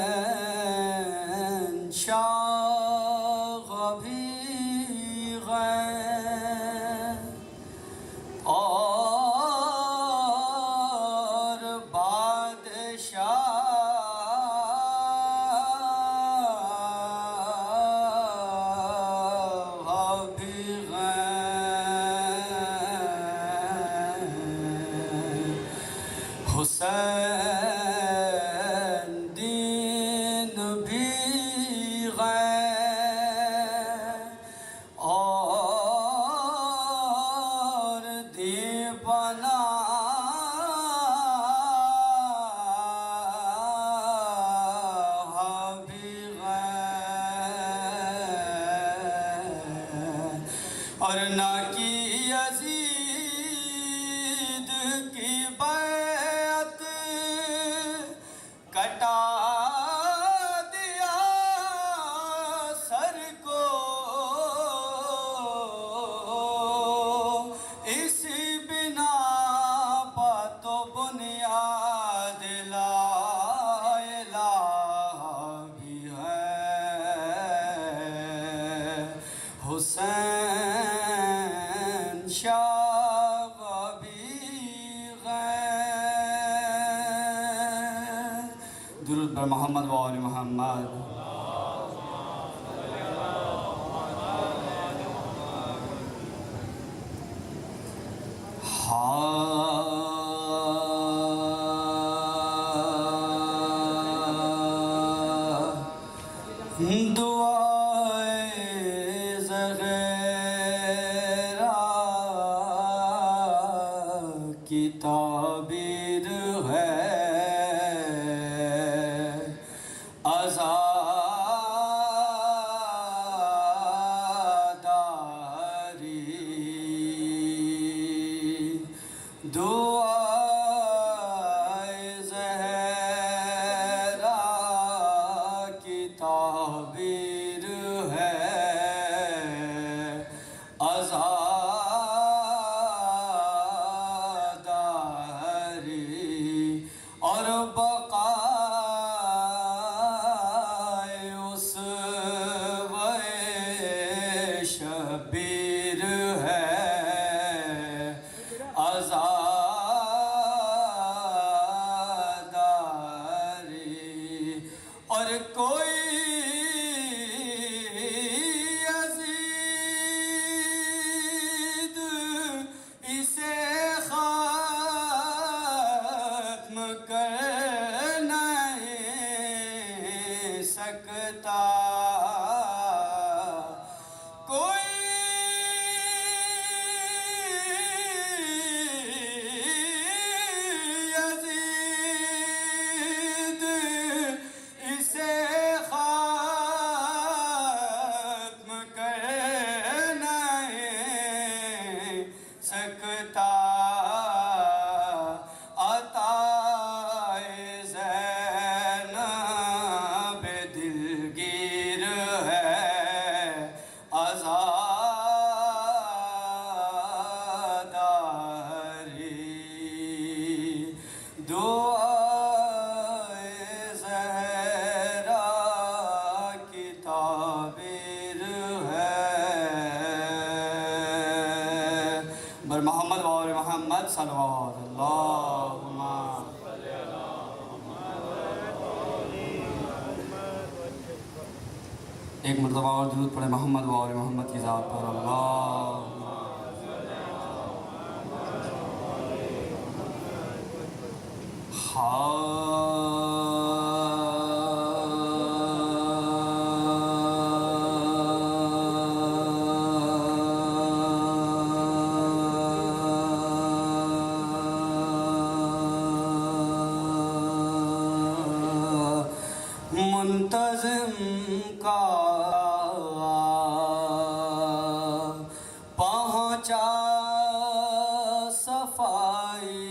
حسین شاہ بھی غیر اور بادشاہ بھی غیر حسین دین بھی غیر اور دیوانہ بھی غیر اور نہ کی یزید کی بیعت کٹا دیا سر کو اسی بنا پا تو بنیاد لا الہ بھی ہے حسین شاہ بھی غیر درود بر محمد و آل محمد دعائے زغیرہ کی تعبیر ہے عزاداری دعائے زہرا کی تعبیر ہے عزاداری اور بقائے اس شبیر ہے عزاداری اور کوئی یزید اسے ختم کر نہیں سکتا کوئی یزید اسے ختم کر نہیں سکتا عطائے زینب دلگیر ہے عزاداری دعائے زہرا کی تعبیر ہے بر محمد و آل محمد صلوات اللہم ایک مرتبہ اور درود پڑھے محمد و آل محمد کی ذات پر اللہم منتظم کا پہنچا صفائی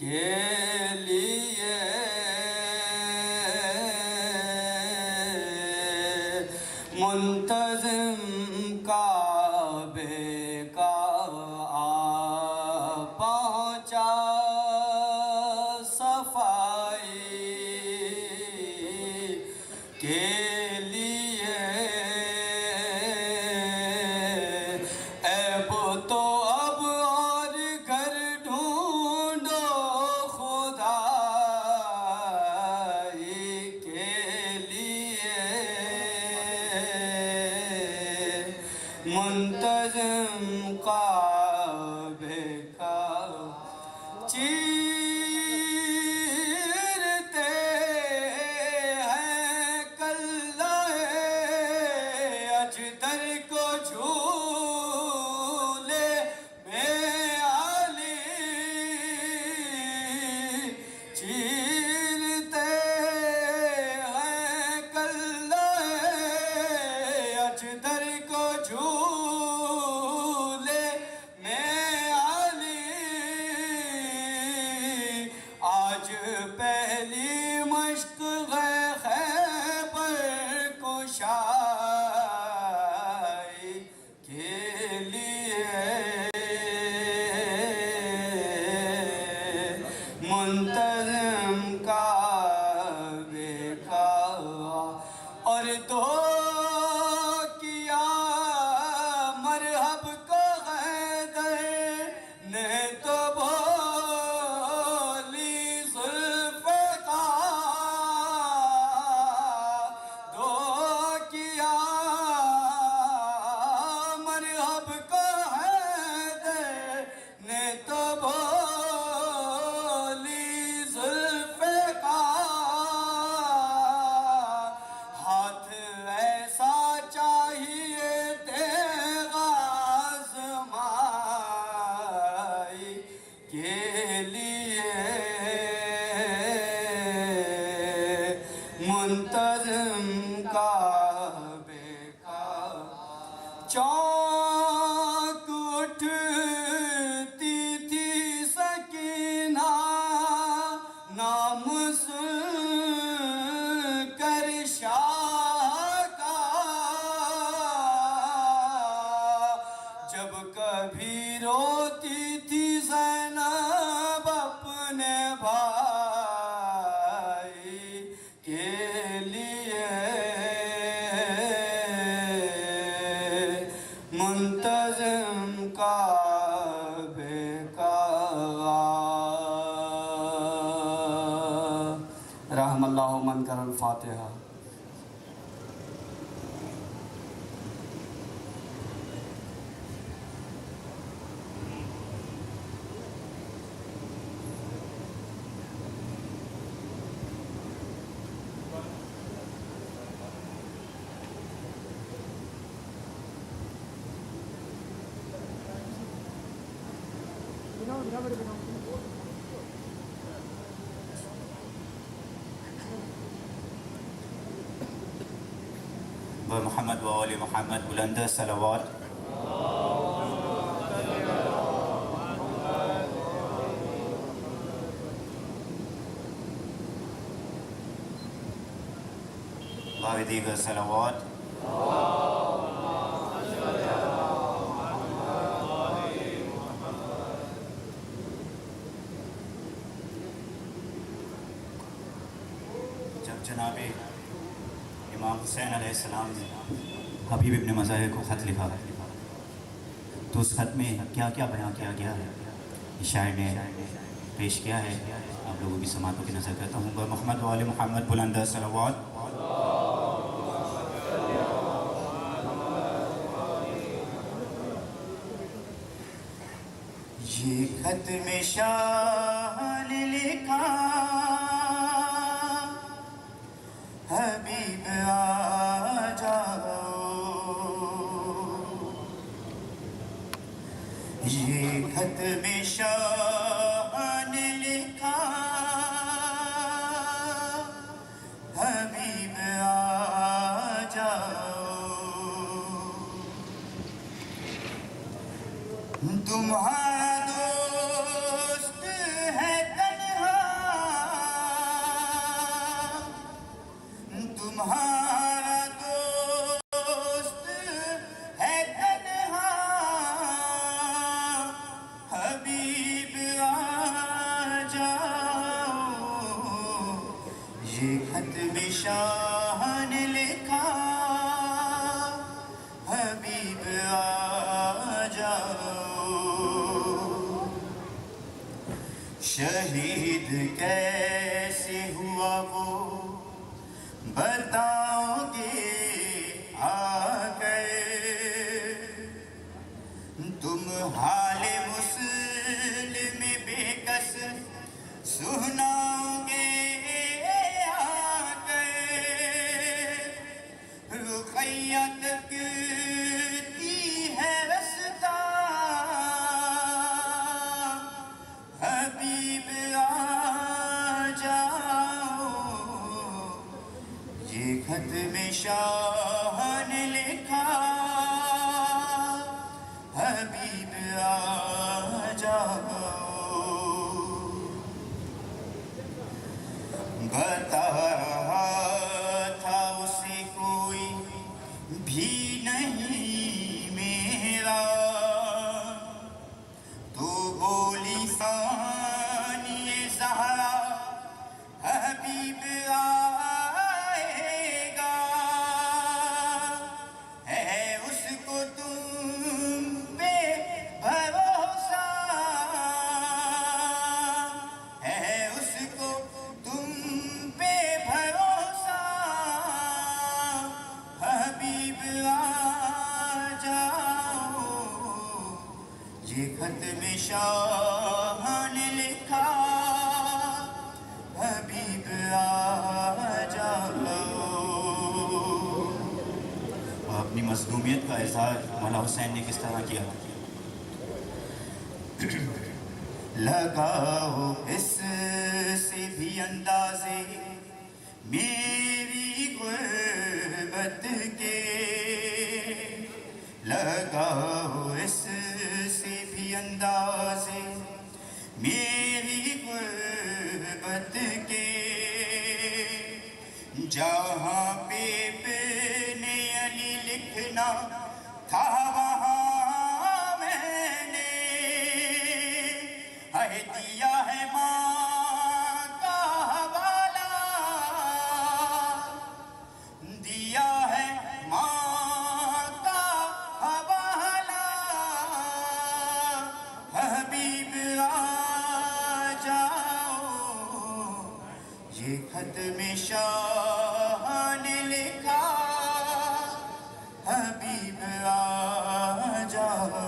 کے لیے منتظم کا منتظم کعبے کا چیرتے ہیں کلہ اجدر کو جھولے میں علی چیرتے ہیں کلہ اجدر کو جھولے میں علی آج پہلی مشق ہے خیبر کشائی کے لیے منتظم کعبے کا اور تو کیا مرحب کو حیدر نے تو بولی ذوالفقار دو کیا مرحب کو حیدر نے تو بولی ذوالفقار ہاتھ ایسا چاہیے تیغ آزمائی کے لیے منتظم کعبے کا چونک اٹھتی تھی سکینہ نام سن کر شاہ کا جب کبھی روتی تھی زینب اپنے بھائی کے لیے منتظم کعبے کا رحم اللہ من کر الفاتحہ محمد و آل محمد بلند صلوات باقی دیگر صلوات جب جناب امام حسین علیہ السلام نے حبیب ابن مظاہر کو خط لکھا تو اس خط میں کیا کیا بیان کیا گیا ہے شاعر نے پیش کیا ہے آپ لوگوں کی سماعتوں کی نظر کرتا ہوں محمد و آل محمد بلند صلوات یہ خط میں شاہ نے لکھا حبیب آ جاؤ یہ خط میں شاہ نے لکھا حبیب آ جاؤ تمہارا دوست ہے تنہا تمہارا دوست ہے تنہا حبیب آ جاؤ یہ خط میں شاہ نے لکھا حبیب آ جاؤ شہید کیسے ہوا وہ بتاؤ گے آ گئے یہ خط میں شاہ نے لکھا حبیب آ جاؤ. اپنی مظلومیت کا اظہار مولا حسین نے کس طرح کیا؟ لگاؤ اس سے بھی اندازے میری غربت کے، لگاؤ اس سے بھی اندازے میری غربت کے، جہاں پہ ابن علی لکھنا تھا وہاں میں نے دیا ہے ماں کا حوالہ، دیا ہے ماں کا حوالہ. حبیب آ جاؤ، یہ خط میں شاہ نے لکھا حبیب آ جاؤ.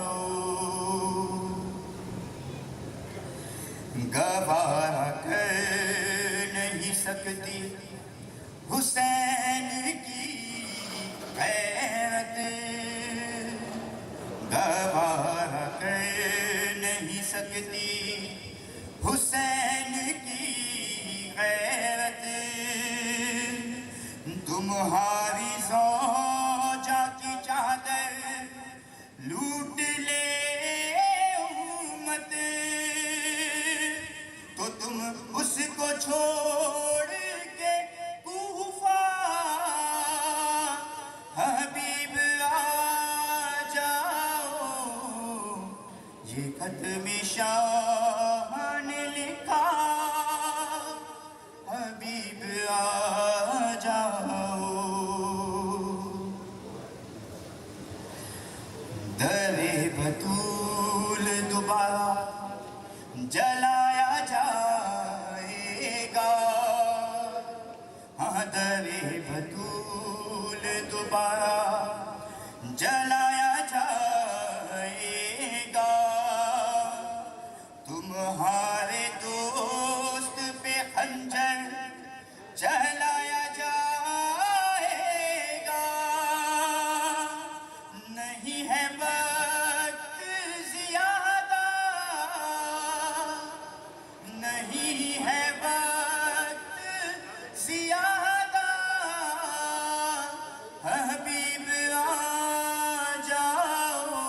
گوارا کر نہیں سکتی حسین کی غیرت، گوارا کر نہیں سکتی حسین کی غیرت. تمہاری زوجہ کی چادر لوٹ لے امت، تو تم اس کو چھوڑ کے کوفہ حبیب آ جاؤ. یہ خط میں شاہ نے لکھا حبیب آ جاؤ. در بطول دوبارہ جلایا جائے گا، ہاں در بطول دوبارہ جلایا جائے گا. تمہارے دوست پہ خنجر چلایا جائے گا. نہیں ہے وقت زیادہ، نہیں ہے وقت زیادہ. حبیب آ جاؤ،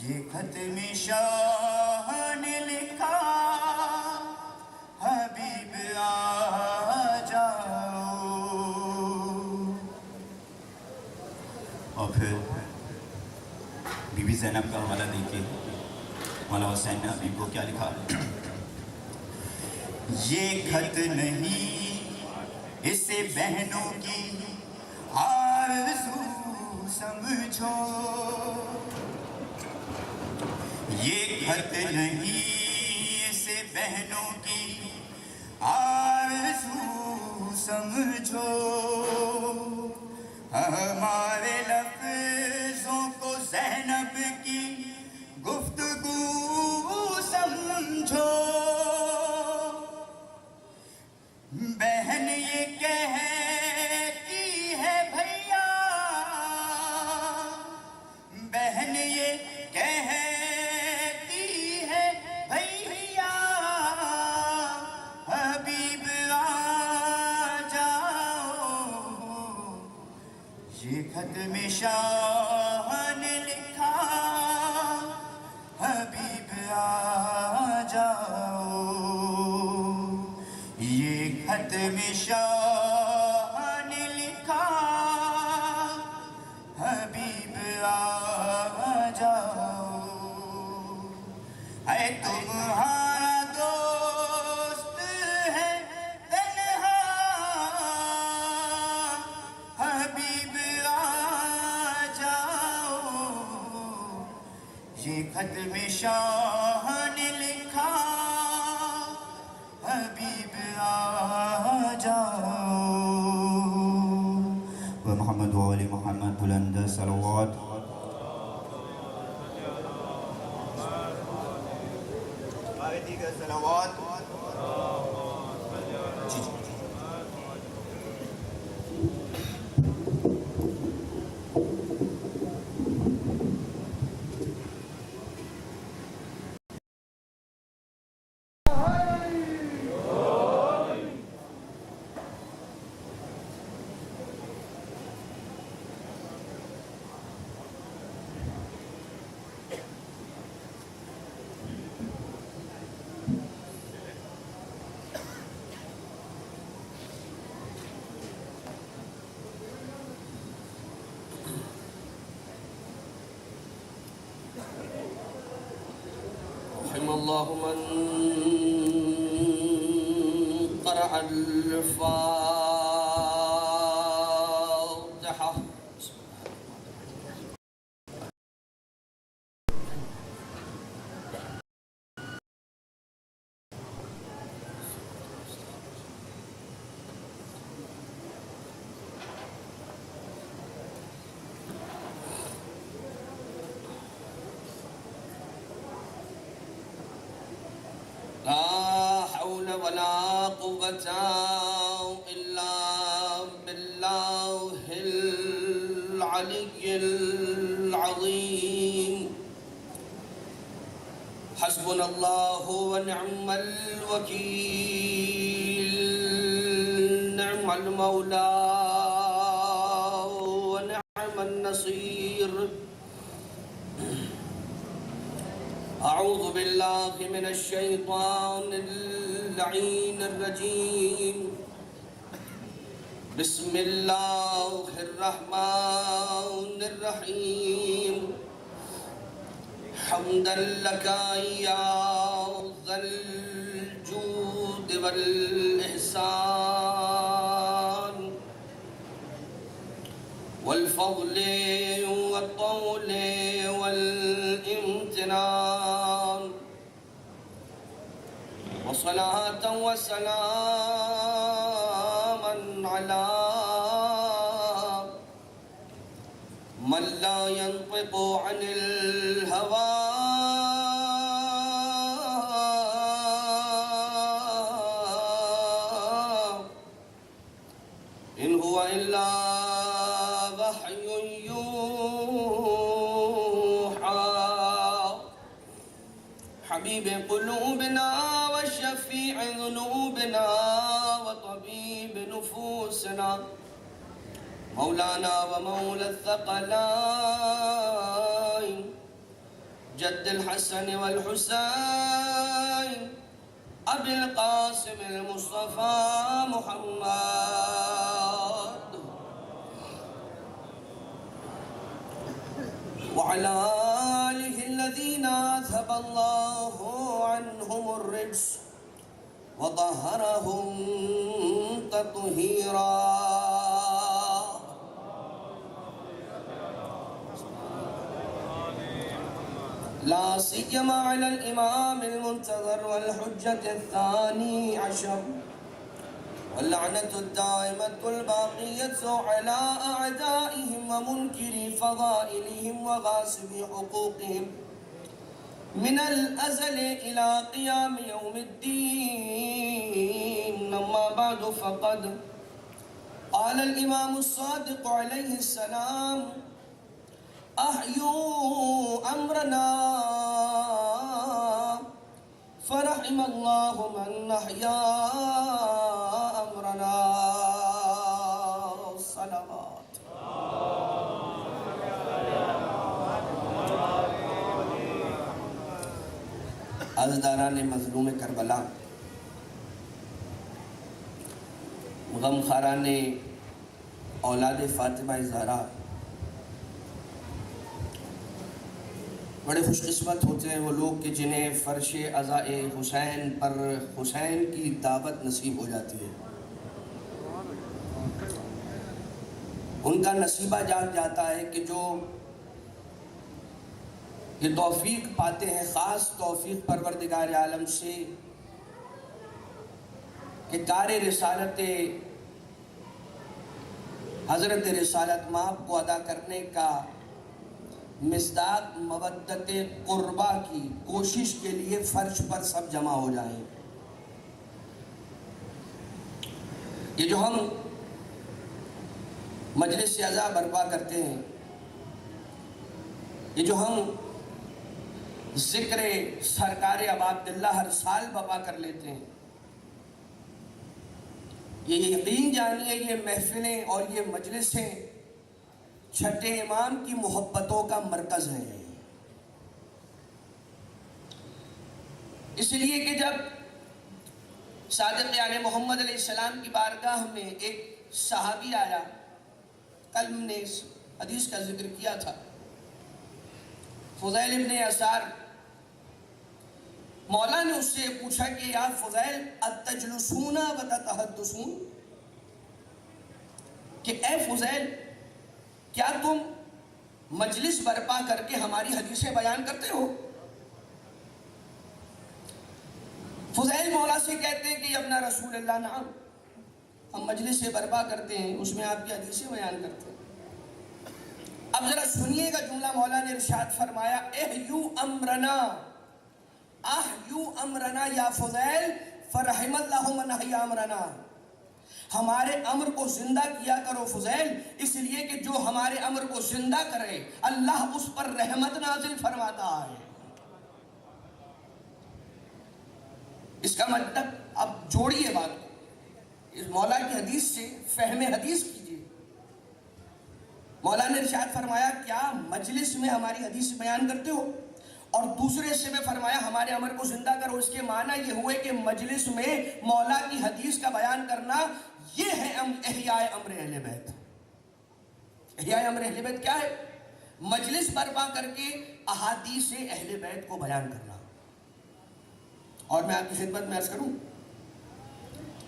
یہ خط میں شاہ نے لکھا حبیب آ جاؤ. اور پھر بی بی زینب کا حوالہ دیکھیے، مولا حسین نے حبیب کو کیا لکھا. یہ خط نہیں اسے بہنوں کی آرزو سمجھو، یہ خط نہیں اسے بہنوں کی آرزو سمجھو. ہمارے لفظوں کو زینب کی گفتگو سمجھو. بہن یہ کہتی ہے بھیا، بہن یہ کہتی ہے بھیا حبیب آ جاؤ. یہ خط میں شاہ نے لکھا حبیب آ جاؤ. یہ خط میں شاہ نے لکھا حبیب آ جاؤ. اے تمہارا دوست ہے تنہا حبیب آ جاؤ. یہ خط میں شاہ نے لکھا حبیب آ جاؤ. محمد و آل محمد بلند صلوات. علیہ کا صلوات. جی جی رحم الله من قرأ الفاتحة. لا حول ولا قوة إلا بالله العلي العظيم. حسبنا الله ونعم الوكيل، نعم المولى ونعم النصير. أعوذ بالله من الشيطان اللعين الرجيم. بسم الله الرحمن الرحيم. حمدا لك يا ذا الجود والإحسان والفضل والطول والامتنان، وصلاة وسلاما على من لا ينطق عن الهوى إن هو إلا وحي يوحى. حبيب قلوبنا وشفيع ذنوبنا وطبيب نفوسنا، مولانا ومولى الثقلين جد الحسن والحسين أبي القاسم المصطفى محمد، وعلى آله الذين أذهب الله عنهم الرجس وطهرهم تطهيرا. لا سيما على الإمام المنتظر والحجة الثاني عشر، واللعنة الدائمة الباقية على أعدائهم ومنكري فضائلهم وغاصبي حقوقهم من الأزل إلى قيام يوم الدين. أما بعد، فقد قال الإمام الصادق عليه السلام: أحيوا أمرنا فرحم الله من أحيا أمرنا. صلوات. عزداران مظلوم کربلا، غمخاران اولاد فاطمہ زہرا، بڑے خوش قسمت ہوتے ہیں وہ لوگ کہ جنہیں فرش عزائے حسین پر حسین کی دعوت نصیب ہو جاتی ہے. ان کا نصیبہ جاگ جاتا ہے کہ جو یہ توفیق پاتے ہیں، خاص توفیق پروردگار عالم سے، کہ کار رسالت حضرت رسالت مآب کو ادا کرنے کا مصداق مودت قربا کی کوشش کے لیے فرش پر سب جمع ہو جائیں. یہ جو ہم مجلس اعزا برپا کرتے ہیں، یہ جو ہم ذکر سرکار ابا عبداللہ ہر سال برپا کر لیتے ہیں، یہ یقین جانیے یہ محفلیں اور یہ مجلسیں چھٹے امام کی محبتوں کا مرکز ہیں. اس لیے کہ جب صادق آل محمد علیہ السلام کی بارگاہ میں ایک صحابی آیا، کل ہم نے اس حدیث کا ذکر کیا تھا، فضیل ابن یسار، مولا نے اس سے پوچھا کہ یا فضیل اتجلسون وتتحدثون، کہ اے فضیل کیا تم مجلس برپا کر کے ہماری حدیثیں بیان کرتے ہو؟ فضیل مولا سے کہتے ہیں کہ ابن رسول اللہ نعم، ہم مجلس سے برپا کرتے ہیں، اس میں آپ کی حدیثیں بیان کرتے ہیں. اب ذرا سنیے گا جملہ مولا نے ارشاد فرمایا، احیو امرنا، احیو امرنا یا فضیل فرحم اللہ من احیا امرنا، ہمارے امر کو زندہ کیا کرو فضیل، اس لیے کہ جو ہمارے امر کو زندہ کرے اللہ اس پر رحمت نازل فرماتا ہے. اس کا مطلب اب جوڑیے بات کو اس مولا کی حدیث سے، فہم حدیث کیجیے. مولا نے ارشاد فرمایا کیا مجلس میں ہماری حدیث بیان کرتے ہو، اور دوسرے حصے میں فرمایا ہمارے امر کو زندہ کرو. اس کے معنی یہ ہوئے کہ مجلس میں مولا کی حدیث کا بیان کرنا یہ ہے احیاء امر اہل بیت. احیاء امر اہل بیت کیا ہے؟ مجلس برپا کر کے احادیث اہل بیت کو بیان کرنا. اور میں آپ کی خدمت میں عرض کروں،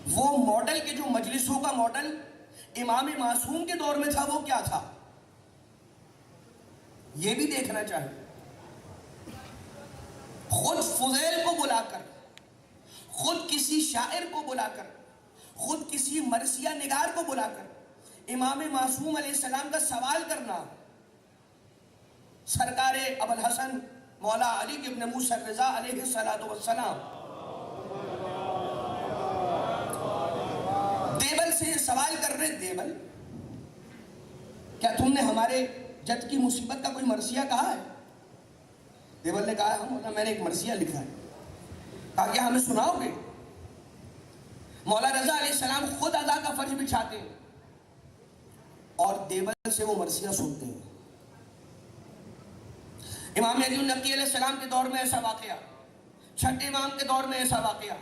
وہ ماڈل کے جو مجلسوں کا ماڈل امام معصوم کے دور میں تھا وہ کیا تھا، یہ بھی دیکھنا چاہیے. خود فضیل کو بلا کر، خود کسی شاعر کو بلا کر، خود کسی مرثیہ نگار کو بلا کر امام معصوم علیہ السلام کا سوال کرنا، سرکار ابو الحسن مولا علی ابن موسیٰ الرضا علیہ السلام دیبل سے سوال کر رہے، دیبل کیا تم نے ہمارے جد کی مصیبت کا کوئی مرثیہ کہا ہے؟ دیبل نے کہا مولا میں نے ایک مرثیہ لکھا ہے. کہا کیا ہمیں سناؤ گے؟ مولا رضا علیہ السلام خود ادا کا فرش بچھاتے ہیں اور دیبل سے وہ مرثیہ سنتے ہیں. امام علی النقی علیہ السلام کے دور میں ایسا واقعہ، چھٹے امام کے دور میں ایسا واقعہ،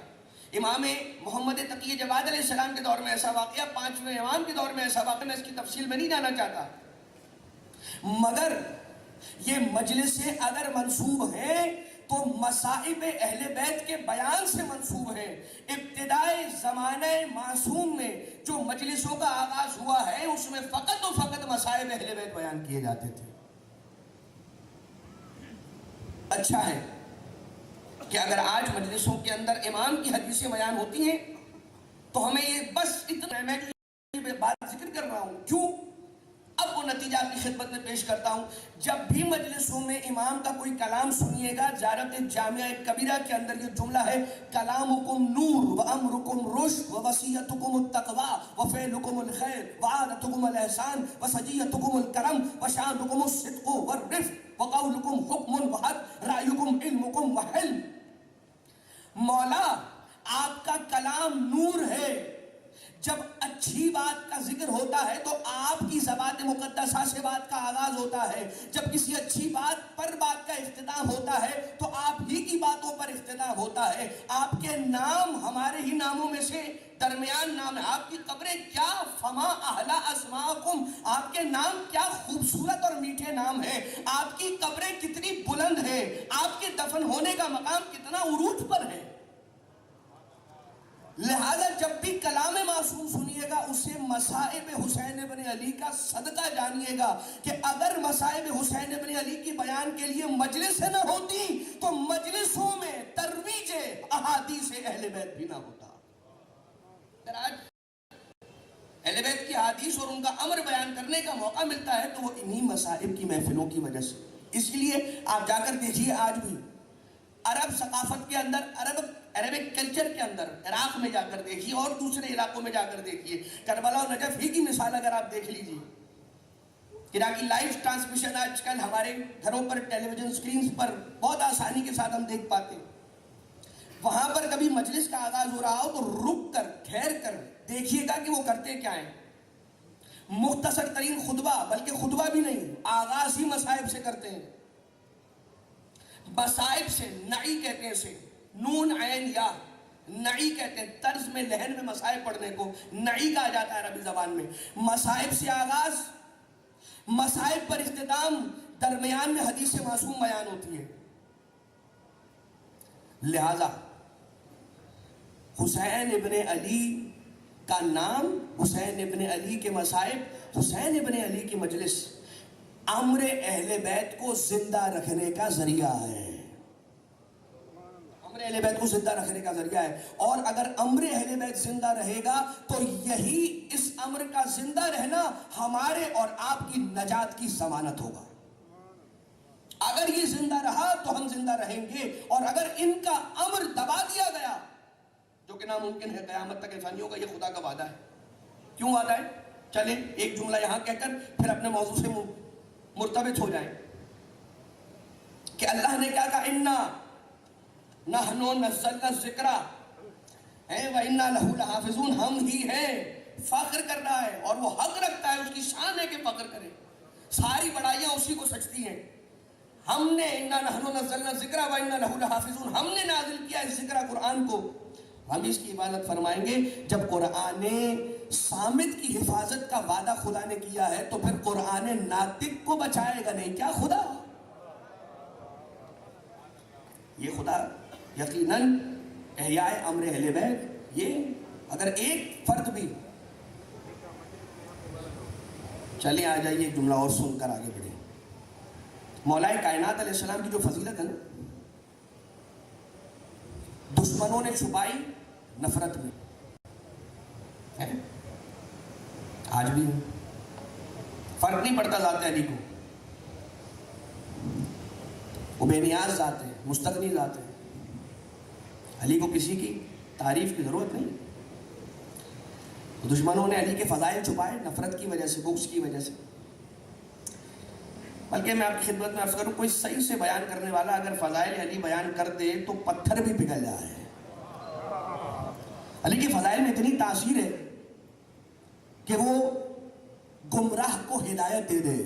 امام محمد تقی جواد علیہ السلام کے دور میں ایسا واقعہ، پانچویں امام کے دور میں ایسا واقعہ. میں اس کی تفصیل میں نہیں جانا چاہتا، مگر یہ مجلسیں اگر منسوب ہیں تو مصائب اہل بیت کے بیان سے منسوب ہیں. ابتدائے زمانہ معصوم میں جو مجلسوں کا آغاز ہوا ہے اس میں فقط و فقط مصائب اہل بیت بیان کیے جاتے تھے. اچھا ہے کہ اگر آج مجلسوں کے اندر امام کی حدیثیں بیان ہوتی ہیں تو ہمیں یہ بس اتنا، میں بات ذکر کر رہا ہوں کیوں، اب وہ نتیجہ آپ کی خدمت میں پیش کرتا ہوں. جب بھی مجلسوں میں امام کا کوئی کلام سنیے گا، زیارت جامعہ کبیرہ کے اندر یہ جملہ ہے، کلامکم نور وامرکم رشد ووصیتکم التقوی وفعلکم الخیر وعادتکم الاحسان وسجیتکم الکرم وشانکم الصدق والرفق وقولکم حکم وحد رأیکم علمکم وحلم. مولا آپ کا کلام نور ہے. جب اچھی بات کا ذکر ہوتا ہے تو آپ کی زبان مقدسہ سے بات کا آغاز ہوتا ہے. جب کسی اچھی بات پر بات کا اختتام ہوتا ہے تو آپ ہی کی باتوں پر اختتام ہوتا ہے. آپ کے نام ہمارے ہی ناموں میں سے درمیان نام ہے. آپ کی قبریں کیا فما احلا اسماءکم، آپ کے نام کیا خوبصورت اور میٹھے نام ہیں. آپ کی قبریں کتنی بلند ہیں، آپ کے دفن ہونے کا مقام کتنا عروج پر ہے. لہذا جب بھی کلام معصوم سنیے گا اسے مصائب حسین ابن علی کا صدقہ جانیے گا کہ اگر مصائب حسین ابن علی کی بیان کے لیے مجلس نہ ہوتی تو مجلسوں میں ترویج احادیث اہل بیت بھی نہ ہوتا. اگر آج اہل بیت کی احادیث اور ان کا امر بیان کرنے کا موقع ملتا ہے تو وہ انہی مصائب کی محفلوں کی وجہ سے. اس لیے آپ جا کر دیکھیے آج بھی عرب ثقافت کے اندر، عربک کلچر کے اندر، عراق میں جا کر دیکھیے اور دوسرے علاقوں میں جا کر دیکھیے، کربلا و نجف ہی کی مثال اگر آپ دیکھ لیجیے، کہ لائیو ٹرانسمیشن آج کل ہمارے گھروں پر ٹیلی ویژن سکرینز پر بہت آسانی کے ساتھ ہم دیکھ پاتے ہیں۔ وہاں پر کبھی مجلس کا آغاز ہو رہا ہو تو رک کر ٹھہر کر دیکھیے گا کہ وہ کرتے کیا ہیں۔ مختصر ترین خطبہ، بلکہ خطبہ بھی نہیں، آغاز ہی مصائب سے کرتے ہیں۔ مصائب سے، نعی کہتے ہیں اسے، نون عین یا، نعی کہتے ہیں، طرز میں لہن میں مصائب پڑھنے کو نعی کہا جاتا ہے عربی زبان میں۔ مصائب سے آغاز، مصائب پر اختتام، درمیان میں حدیث معصوم بیان ہوتی ہے۔ لہذا حسین ابن علی کا نام، حسین ابن علی کے مصائب، حسین ابن علی کی مجلس امر اہل بیت کو زندہ رکھنے کا ذریعہ ہے۔ امر اہل بیت کو زندہ رکھنے کا ذریعہ ہے، اور اگر امر اہل بیت زندہ رہے گا تو یہی اس امر کا زندہ رہنا ہمارے اور آپ کی نجات کی ضمانت ہوگا۔ اگر یہ زندہ رہا تو ہم زندہ رہیں گے، اور اگر ان کا امر دبا دیا گیا، جو کہ ناممکن ہے، قیامت تک ایسا نہیں ہوگا، یہ خدا کا وعدہ ہے۔ کیوں وعدہ ہے؟ چلیں ایک جملہ یہاں کہہ کر پھر اپنے موضوع سے مرتبط ہو جائیں کہ اللہ نے کیا کہا، اِنَّا نَحْنُ نَزَّلْنَا الذِّكْرَ وَإِنَّا لَهُ لَحَافِظُونَ، ہم ہی ہیں۔ فخر کر رہا ہے، اور وہ حق رکھتا ہے، اس کی شان ہے کہ فخر کرے، ساری بڑائیاں اسی کو سجتی ہیں۔ ہم نے اِنَّا نَحْنُ نَزَّلْنَا الذِّكْرَ وَإِنَّا لَهُ لَحَافِظُونَ، ہم نے نازل کیا اس ذکر قرآن کو، ہم اس کی عبادت فرمائیں گے۔ جب قرآن صامت کی حفاظت کا وعدہ خدا نے کیا ہے تو پھر قرآن ناطق کو بچائے گا نہیں کیا خدا؟ یہ خدا یقیناً احیاء امر اہل بیت، یہ اگر ایک فرد بھی، چلیں آ جائیے ایک جملہ اور سن کر آگے بڑھیں۔ مولا کائنات علیہ السلام کی جو فضیلت ہے نا، دشمنوں نے چھپائی نفرت میں، ہے آج بھی فرق نہیں پڑتا ذات علی کو، وہ بے نیاز ذات ہے، مستغنی ذات ہے، علی کو کسی کی تعریف کی ضرورت نہیں۔ دشمنوں نے علی کے فضائل چھپائے نفرت کی وجہ سے، بغض کی وجہ سے۔ بلکہ میں آپ کی خدمت میں عرض کروں، کوئی صحیح سے بیان کرنے والا اگر فضائل علی بیان کر دے تو پتھر بھی پگھل جائے۔ علی کے فضائل میں اتنی تاثیر ہے کہ وہ گمراہ کو ہدایت دے دے،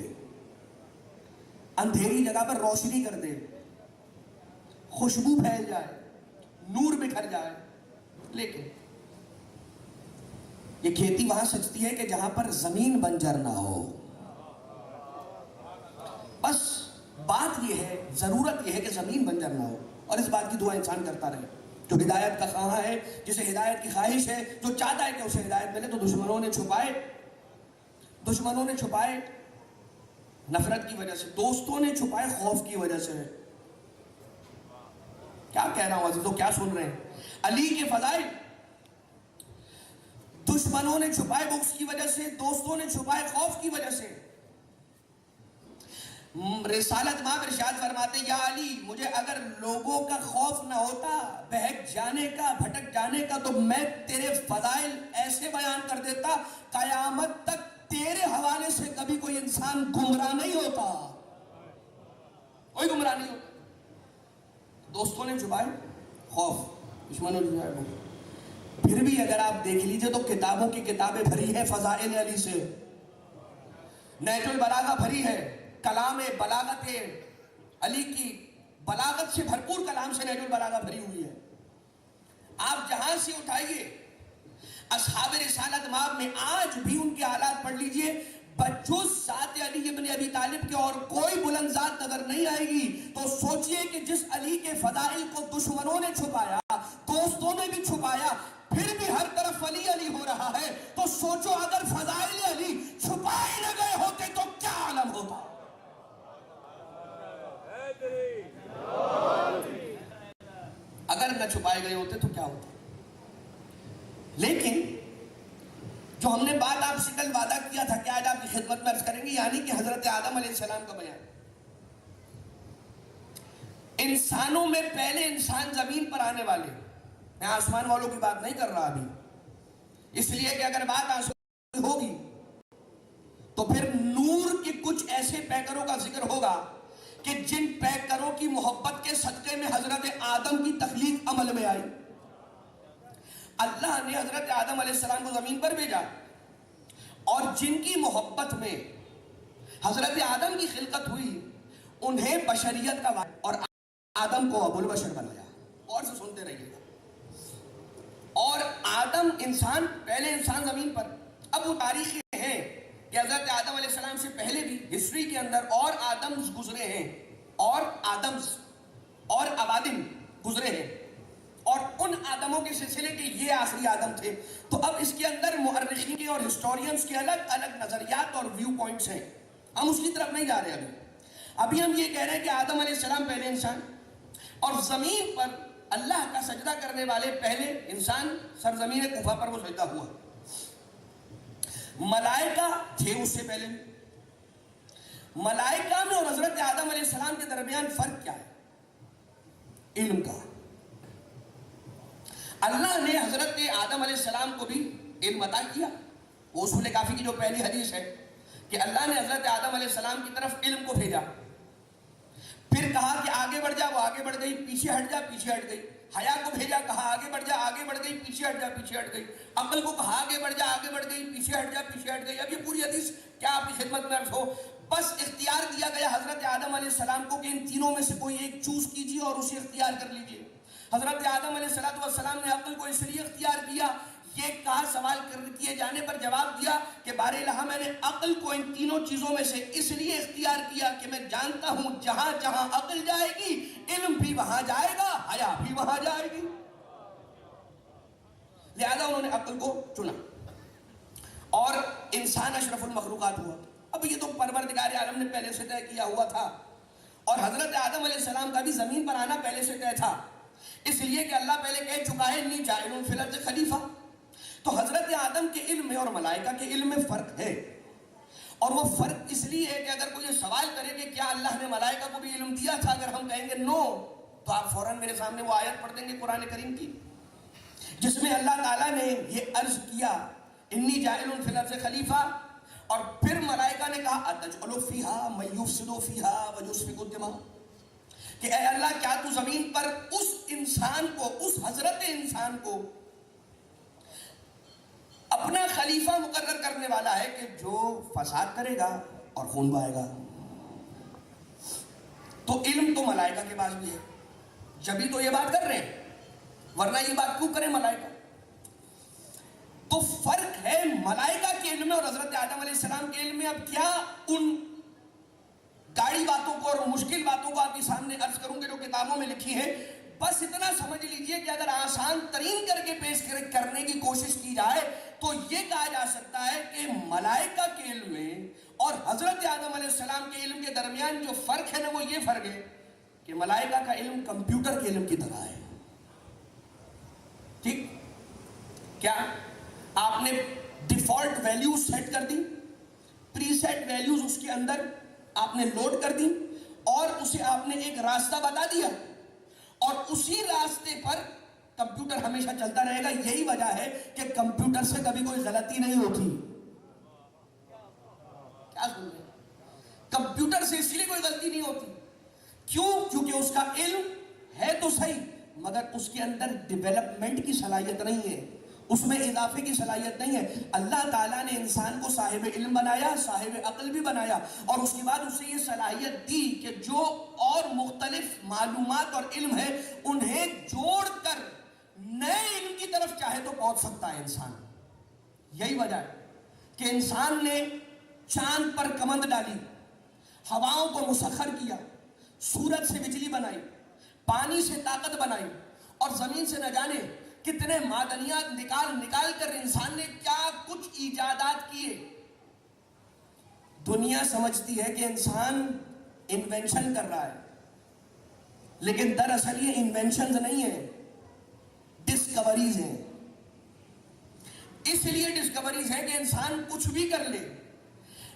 اندھیری جگہ پر روشنی کر دے، خوشبو پھیل جائے، نور بکھر جائے۔ لیکن یہ کھیتی وہاں سجتی ہے کہ جہاں پر زمین بنجر نہ ہو۔ بس بات یہ ہے، ضرورت یہ ہے کہ زمین بنجر نہ ہو، اور اس بات کی دعا انسان کرتا رہے۔ جو ہدایت کا خواہاں ہے، جسے ہدایت کی خواہش ہے، جو چاہتا ہے کہ اسے ہدایت ملے، تو دشمنوں نے چھپائے نفرت کی وجہ سے، دوستوں نے چھپائے خوف کی وجہ سے۔ کیا کہہ رہا ہوں عزیزو، کیا سن رہے ہیں؟ علی کے فضائل دشمنوں نے چھپائے بغض کی وجہ سے، دوستوں نے چھپائے خوف کی وجہ سے۔ رسالت ماں ارشاد فرماتے، یا علی، مجھے اگر لوگوں کا خوف نہ ہوتا بہک جانے کا، بھٹک جانے کا، تو میں تیرے فضائل ایسے بیان کر دیتا قیامت تک تیرے حوالے سے کبھی کوئی انسان گمراہ نہیں ہوتا، کوئی گمراہ نہیں ہوتا۔ دوستوں نے چھپائے خوف، دشمنوں نے چھپائے بغض۔ پھر بھی اگر آپ دیکھ لیجئے تو کتابوں کی کتابیں بھری ہے فضائل علی سے، نہج البلاغہ بھری ہے، کلام بلاغت علی کی بلاغت سے بھرپور کلام سے نہج البلاغہ بھری ہوئی ہے۔ آپ جہاں سے اٹھائیے، اصحاب رسالت مآب میں آج بھی ان کے حالات پڑھ لیجئے، بجز ذات علی ابن ابی طالب کے اور کوئی بلند ذات نظر نہیں آئے گی۔ تو سوچئے کہ جس علی کے فضائل کو دشمنوں نے چھپایا، دوستوں نے بھی چھپایا، پھر بھی ہر طرف علی علی ہو رہا ہے، تو سوچو اگر فضائل علی چھپائے نہ گئے ہوتے تو کیا عالم ہوتا؟ اگر نہ چھپائے گئے ہوتے تو کیا ہوتا؟ لیکن جو ہم نے بات آپ سے کل وعدہ کیا تھا کہ آج آپ کی خدمت میں عرض کریں گے، یعنی کہ حضرت آدم علیہ السلام کا بیان، انسانوں میں پہلے انسان زمین پر آنے والے، میں آسمان والوں کی بات نہیں کر رہا ابھی، اس لیے کہ اگر بات آسمان ہوگی تو پھر نور کے کچھ ایسے پیکروں کا ذکر ہوگا کہ جن پیکروں کی محبت کے صدقے میں حضرت آدم کی تخلیق عمل میں آئی. اللہ نے حضرت آدم علیہ السلام کو زمین پر بھیجا اور جن کی محبت میں حضرت آدم کی خلقت ہوئی انہیں بشریت کا اور آدم کو ابو البشر بنایا. اور سے سنتے رہیے گا. اور آدم انسان، پہلے انسان زمین پر. اب وہ تاریخیں ہیں کہ حضرت آدم علیہ السلام سے پہلے بھی ہسٹری کے اندر اور آدمز گزرے ہیں، اور آدمز اور عوادم گزرے ہیں، اور ان آدموں کے سلسلے کے یہ آخری آدم تھے. تو اب اس کے اندر مؤرخین کے اور ہسٹورینز کے الگ الگ نظریات اور ویو پوائنٹس ہیں. ہم اس کی طرف نہیں جا رہے ابھی ہم یہ کہہ رہے ہیں کہ آدم علیہ السلام پہلے انسان، اور زمین پر اللہ کا سجدہ کرنے والے پہلے انسان، سرزمین کوفہ پر وہ سجدہ ہوا. ملائکہ تھے اس سے پہلے. ملائکہ میں اور حضرت آدم علیہ السلام کے درمیان فرق کیا ہے؟ علم کا. اللہ نے حضرت آدم علیہ السلام کو بھی علم عطا کیا. وہ اصول کافی کی جو پہلی حدیث ہے کہ اللہ نے حضرت آدم علیہ السلام کی طرف علم کو بھیجا، پھر کہا کہ آگے بڑھ جا، وہ آگے بڑھ گئی. پیچھے ہٹ جا، پیچھے ہٹ گئی. حیا کو بھیجا، کہا آگے بڑھ جا، آگے بڑھ گئی. پیچھے ہٹ جا، پیچھے ہٹ گئی. عقل کو کہا آگے بڑھ جا، آگے بڑھ گئی. پیچھے ہٹ جا، پیچھے ہٹ گئی. اب یہ پوری حدیث کیا آپ کی خدمت میں عرض ہو. بس اختیار دیا گیا حضرت آدم علیہ السلام کو کہ ان تینوں میں سے کوئی ایک چوز کیجیے اور اسے اختیار کر لیجیے. حضرت آدم علیہ السلام نے عقل کو اس لیے اختیار کیا، یہ کہا سوال کیے جانے پر جواب دیا کہ بارے الہا میں نے عقل کو ان تینوں چیزوں میں سے اس لیے اختیار کیا کہ میں جانتا ہوں جہاں جہاں عقل جائے گی علم بھی وہاں جائے گا، حیا بھی وہاں جائے گی. لہذا انہوں نے عقل کو چنا اور انسان اشرف المخلوقات ہوا. اب یہ تو پروردگار عالم نے پہلے سے طے کیا ہوا تھا، اور حضرت آدم علیہ السلام کا بھی زمین پر آنا پہلے سے طے تھا، اس لیے کہ اللہ پہلے کہہ چکا ہے انی جاعل فی الارض خلیفہ. تو حضرت آدم کے علم میں اور ملائکہ کے علم میں فرق ہے، اور وہ فرق اس لیے ہے کہ اگر کوئی یہ سوال کرے کہ کیا اللہ نے ملائکہ کو بھی علم دیا تھا، اگر ہم کہیں گے نو، تو آپ فوراً میرے سامنے وہ آیت پڑھ دیں گے قرآن کریم کی جس میں اللہ تعالیٰ نے یہ عرض کیا انی جاعل فی الارض خلیفہ، اور پھر ملائکہ نے کہا اتجعل فیہا من یفسد فیہا ویسفک الدماء، کہ اے اللہ کیا تو زمین پر اس انسان کو، اس حضرت انسان کو اپنا خلیفہ مقرر کرنے والا ہے کہ جو فساد کرے گا اور خون بہائے گا. تو علم تو ملائکہ کے پاس بھی ہے، جبھی تو یہ بات کر رہے ہیں، ورنہ یہ بات کیوں کریں ملائکہ. تو فرق ہے ملائکہ کے علم میں اور حضرت آدم علیہ السلام کے علم میں. اب کیا ان گاڑی باتوں کو اور مشکل باتوں کو آپ کے سامنے عرض کروں گے جو کتابوں میں لکھی ہے، بس اتنا سمجھ لیجئے کہ اگر آسان ترین کر کے پیش کرنے کی کوشش کی جائے تو یہ کہا جا سکتا ہے کہ ملائکہ کے علم میں اور حضرت آدم علیہ السلام کے علم کے درمیان جو فرق ہے نا، وہ یہ فرق ہے کہ ملائکہ کا علم کمپیوٹر کے علم کی طرح ہے. ٹھیک؟ کیا آپ نے ڈیفالٹ ویلیوز سیٹ کر دی، پری سیٹ ویلیوز اس کے اندر آپ نے لوڈ کر دی، اور اسے آپ نے ایک راستہ بتا دیا، اور اسی راستے پر کمپیوٹر ہمیشہ چلتا رہے گا. یہی وجہ ہے کہ کمپیوٹر سے کبھی کوئی غلطی نہیں ہوتی. کیا سن رہے ہیں؟ کمپیوٹر سے اس لیے کوئی غلطی نہیں ہوتی. کیوں؟ کیونکہ اس کا علم ہے تو صحیح، مگر اس کے اندر ڈیولپمنٹ کی صلاحیت نہیں ہے، اس میں اضافے کی صلاحیت نہیں ہے. اللہ تعالیٰ نے انسان کو صاحب علم بنایا، صاحب عقل بھی بنایا، اور اس کے بعد اسے یہ صلاحیت دی کہ جو اور مختلف معلومات اور علم ہے انہیں جوڑ کر نئے علم کی طرف چاہے تو پہنچ سکتا ہے انسان. یہی وجہ ہے کہ انسان نے چاند پر کمند ڈالی، ہواؤں کو مسخر کیا، سورج سے بجلی بنائی، پانی سے طاقت بنائی، اور زمین سے نہ جانے کتنے معدنیات نکال کر انسان نے کیا کچھ ایجادات کیے. دنیا سمجھتی ہے کہ انسان انوینشن کر رہا ہے، لیکن دراصل یہ انوینشنز نہیں ہیں، ڈسکوریز ہیں. اس لیے ڈسکوریز ہیں کہ انسان کچھ بھی کر لے،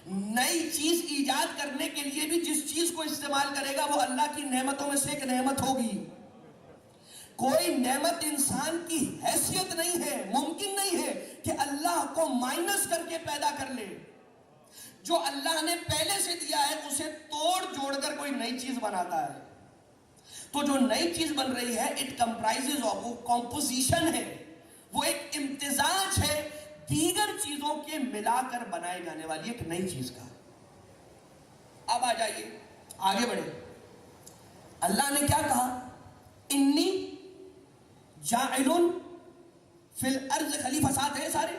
نئی چیز ایجاد کرنے کے لیے بھی جس چیز کو استعمال کرے گا وہ اللہ کی نعمتوں میں سے ایک نعمت ہوگی. کوئی نعمت انسان کی حیثیت نہیں ہے, ممکن نہیں ہے کہ اللہ کو مائنس کر کے پیدا کر لے. جو اللہ نے پہلے سے دیا ہے اسے توڑ جوڑ کر کوئی نئی چیز بناتا ہے. تو جو نئی چیز بن رہی ہے اٹ کمپرائزز آف, وہ کمپوزیشن ہے, وہ ایک امتزاج ہے دیگر چیزوں کے ملا کر بنائے جانے والی ایک نئی چیز کا. اب آ جائیے آگے بڑھے. اللہ نے کیا کہا؟ انی جاعل فی الارض خلیفہ. ساتھ ہیں سارے؟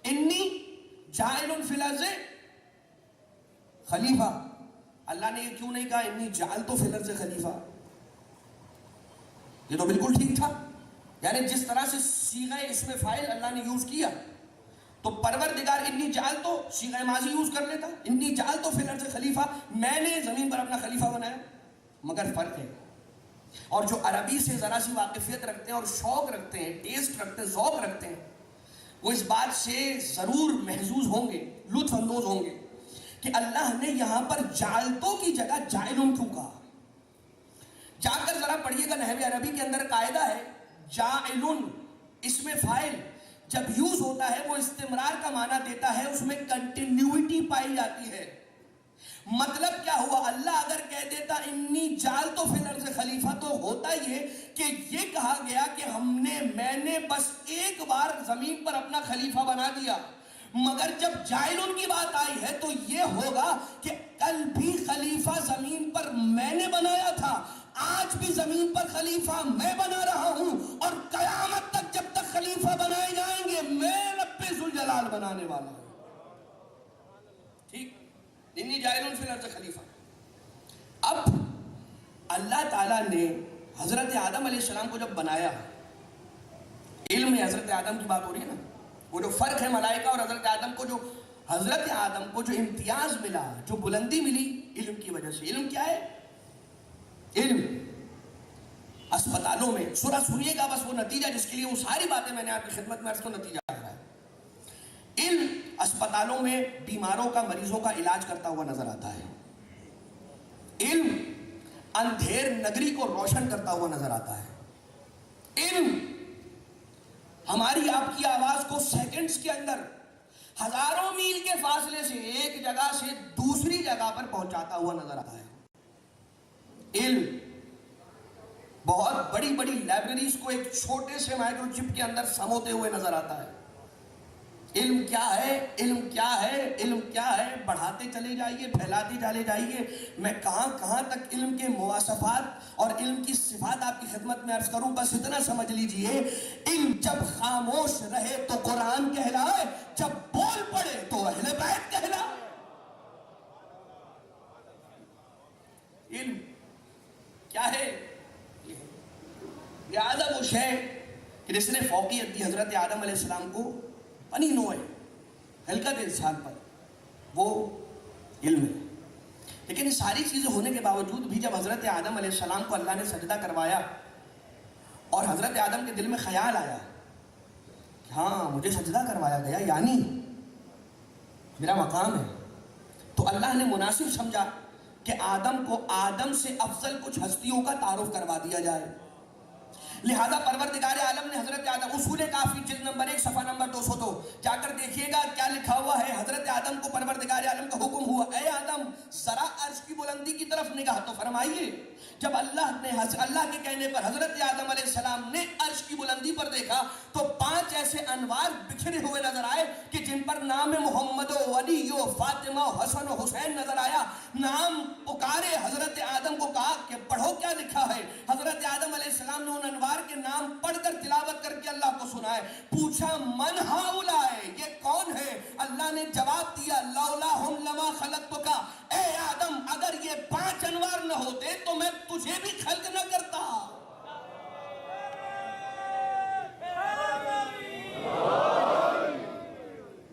انی جاعل فی الارض خلیفہ. اللہ نے یہ کیوں نہیں کہا انی جعلت فی الارض خلیفہ؟ یہ تو بالکل ٹھیک تھا. یعنی جس طرح سے صیغہ اسم فاعل اللہ نے یوز کیا تو پروردگار انی جعلت تو صیغہ ماضی یوز کر لیتا, انی جعلت فی الارض خلیفہ, میں نے زمین پر اپنا خلیفہ بنایا. مگر فرق ہے, اور جو عربی سے ذرا سی واقفیت رکھتے ہیں اور شوق رکھتے ہیں, ٹیسٹ رکھتے ہیں, ذوق رکھتے ہیں, وہ اس بات سے ضرور محظوظ ہوں گے, لطف اندوز ہوں گے کہ اللہ نے یہاں پر جعلتوں کی جگہ جاعلن کیوں کہا. جا کر ذرا پڑھیے گا, نحو عربی کے اندر قاعدہ ہے جاعلن اسم فاعل جب یوز ہوتا ہے وہ استمرار کا معنی دیتا ہے, اس میں کنٹینیوٹی پائی جاتی ہے. مطلب کیا ہوا؟ اللہ اگر کہہ دیتا انی جعلت فی الارض خلیفہ تو ہوتا یہ کہ یہ کہا گیا کہ میں نے بس ایک بار زمین پر اپنا خلیفہ بنا دیا. مگر جب جاعلن کی بات آئی ہے تو یہ ہوگا کہ کل بھی خلیفہ زمین پر میں نے بنایا تھا, آج بھی زمین پر خلیفہ میں بنا رہا ہوں, اور قیامت تک جب تک خلیفہ بنائے جائیں گے میں رب ذوالجلال بنانے والا ہوں. ٹھیک, انی جاعل فی الارض خلیفہ. اب اللہ تعالیٰ نے حضرت آدم علیہ السلام کو جب بنایا, علم میں حضرت آدم کی بات ہو رہی ہے نا, وہ جو فرق ہے ملائکہ اور حضرت آدم کو, جو حضرت آدم کو جو امتیاز ملا, جو بلندی ملی علم کی وجہ سے. علم کیا ہے؟ علم اسپتالوں میں, سورہ سنیے گا بس وہ نتیجہ جس کے لیے وہ ساری باتیں میں نے آپ کی خدمت میں عرض کو نتیجہ آ رہا ہے. علم اسپتالوں میں بیماروں کا, مریضوں کا علاج کرتا ہوا نظر آتا ہے. علم اندھیر نگری کو روشن کرتا ہوا نظر آتا ہے. علم ہماری آپ کی آواز کو سیکنڈز کے اندر ہزاروں میل کے فاصلے سے ایک جگہ سے دوسری جگہ پر پہنچاتا ہوا نظر آتا ہے. علم بہت بڑی بڑی لائبریریز کو ایک چھوٹے سے مائکرو چپ کے اندر سموتے ہوئے نظر آتا ہے. علم کیا ہے؟ علم کیا ہے؟ علم کیا ہے؟ بڑھاتے چلے جائیے, پھیلاتے چلے جائیے, میں کہاں کہاں تک علم کے مواصفات اور علم کی صفات آپ کی خدمت میں عرض کروں. بس اتنا سمجھ لیجئے, علم جب خاموش رہے تو قرآن کہلائے, جب بول پڑے تو اہل بیت کہلائے. علم کیا ہے؟ لہذا وہ شے کہ جس نے فوقیت دی حضرت آدم علیہ السلام کو بنی نوع خلقت انسان پر, وہ علم ہے. لیکن یہ ساری چیزیں ہونے کے باوجود بھی جب حضرت آدم علیہ السلام کو اللہ نے سجدہ کروایا اور حضرت آدم کے دل میں خیال آیا کہ ہاں مجھے سجدہ کروایا گیا یعنی میرا مقام ہے, تو اللہ نے مناسب سمجھا کہ آدم کو آدم سے افضل کچھ ہستیوں کا تعارف کروا دیا جائے. لہذا پروردگار عالم نے حضرت آدم, اصول کافی جلد نمبر 1 صفحہ نمبر 202 جا کر دیکھیے گا کیا لکھا ہوا ہے. حضرت آدم کو پروردگار عالم کا حکم ہوا, اے آدم ذرا عرش کی بلندی کی طرف نگاہ تو فرمائیے. جب اللہ کے کہنے پر حضرت آدم علیہ السلام نے عرش کی بلندی پر دیکھا تو 5 ایسے انوار بکھرے ہوئے نظر آئے کہ جن پر نام محمد و علی و فاطمہ و حسن و حسین نظر آیا. نام پکارے, حضرت آدم کو کہا کہ پڑھو کیا لکھا ہے. حضرت آدم علیہ السلام نے ان انوار کے نام پڑھ کر تلاوت کر کے اللہ کو سنائے. پوچھا من ہاؤلائے, یہ کون ہے؟ اللہ نے جواب دیا لولاہم لما خلقتک, اے آدم اگر یہ 5 انوار نہ ہوتے تو میں تجھے بھی خلق نہ کرتا.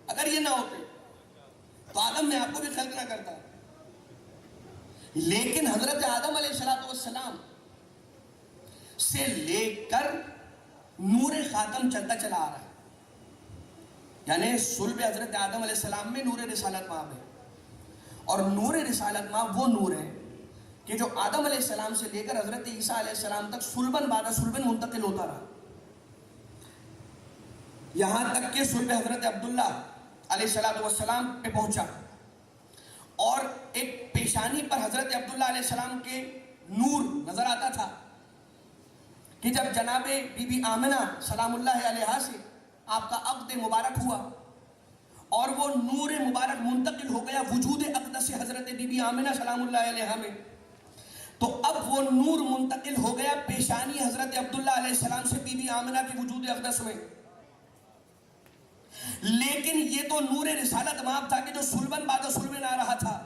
اگر یہ نہ ہوتے تو آدم میں آپ کو بھی خلق نہ کرتا. لیکن حضرت آدم علیہ السلام سے لے کر نور خاتم چلتا چلا آ رہا ہے. یعنی صلب حضرت آدم علیہ السلام میں نور رسالت وہاں پہ, اور نور رسالت ماں وہ نور ہے کہ جو آدم علیہ السلام سے لے کر حضرت عیسیٰ علیہ السلام تک سلبن بعد سلبن منتقل ہوتا رہا، یہاں تک کہ صلب حضرت عبداللہ علیہ السلام پہ پہنچا، اور ایک پیشانی پر حضرت عبداللہ علیہ السلام کے نور نظر آتا تھا کہ جب جناب بی بی آمنہ سلام اللہ علیہا سے آپ کا عقد مبارک ہوا اور وہ نور مبارک منتقل ہو گیا وجود اقدس حضرت بی بی آمنہ سلام اللہ علیہا میں، تو اب وہ نور منتقل ہو گیا پیشانی حضرت عبداللہ علیہ السلام سے بی بی آمنہ کی وجود اقدس میں۔ لیکن یہ تو نور رسالت ماب تھا کہ جو سلبن بعد سلبن آ رہا تھا،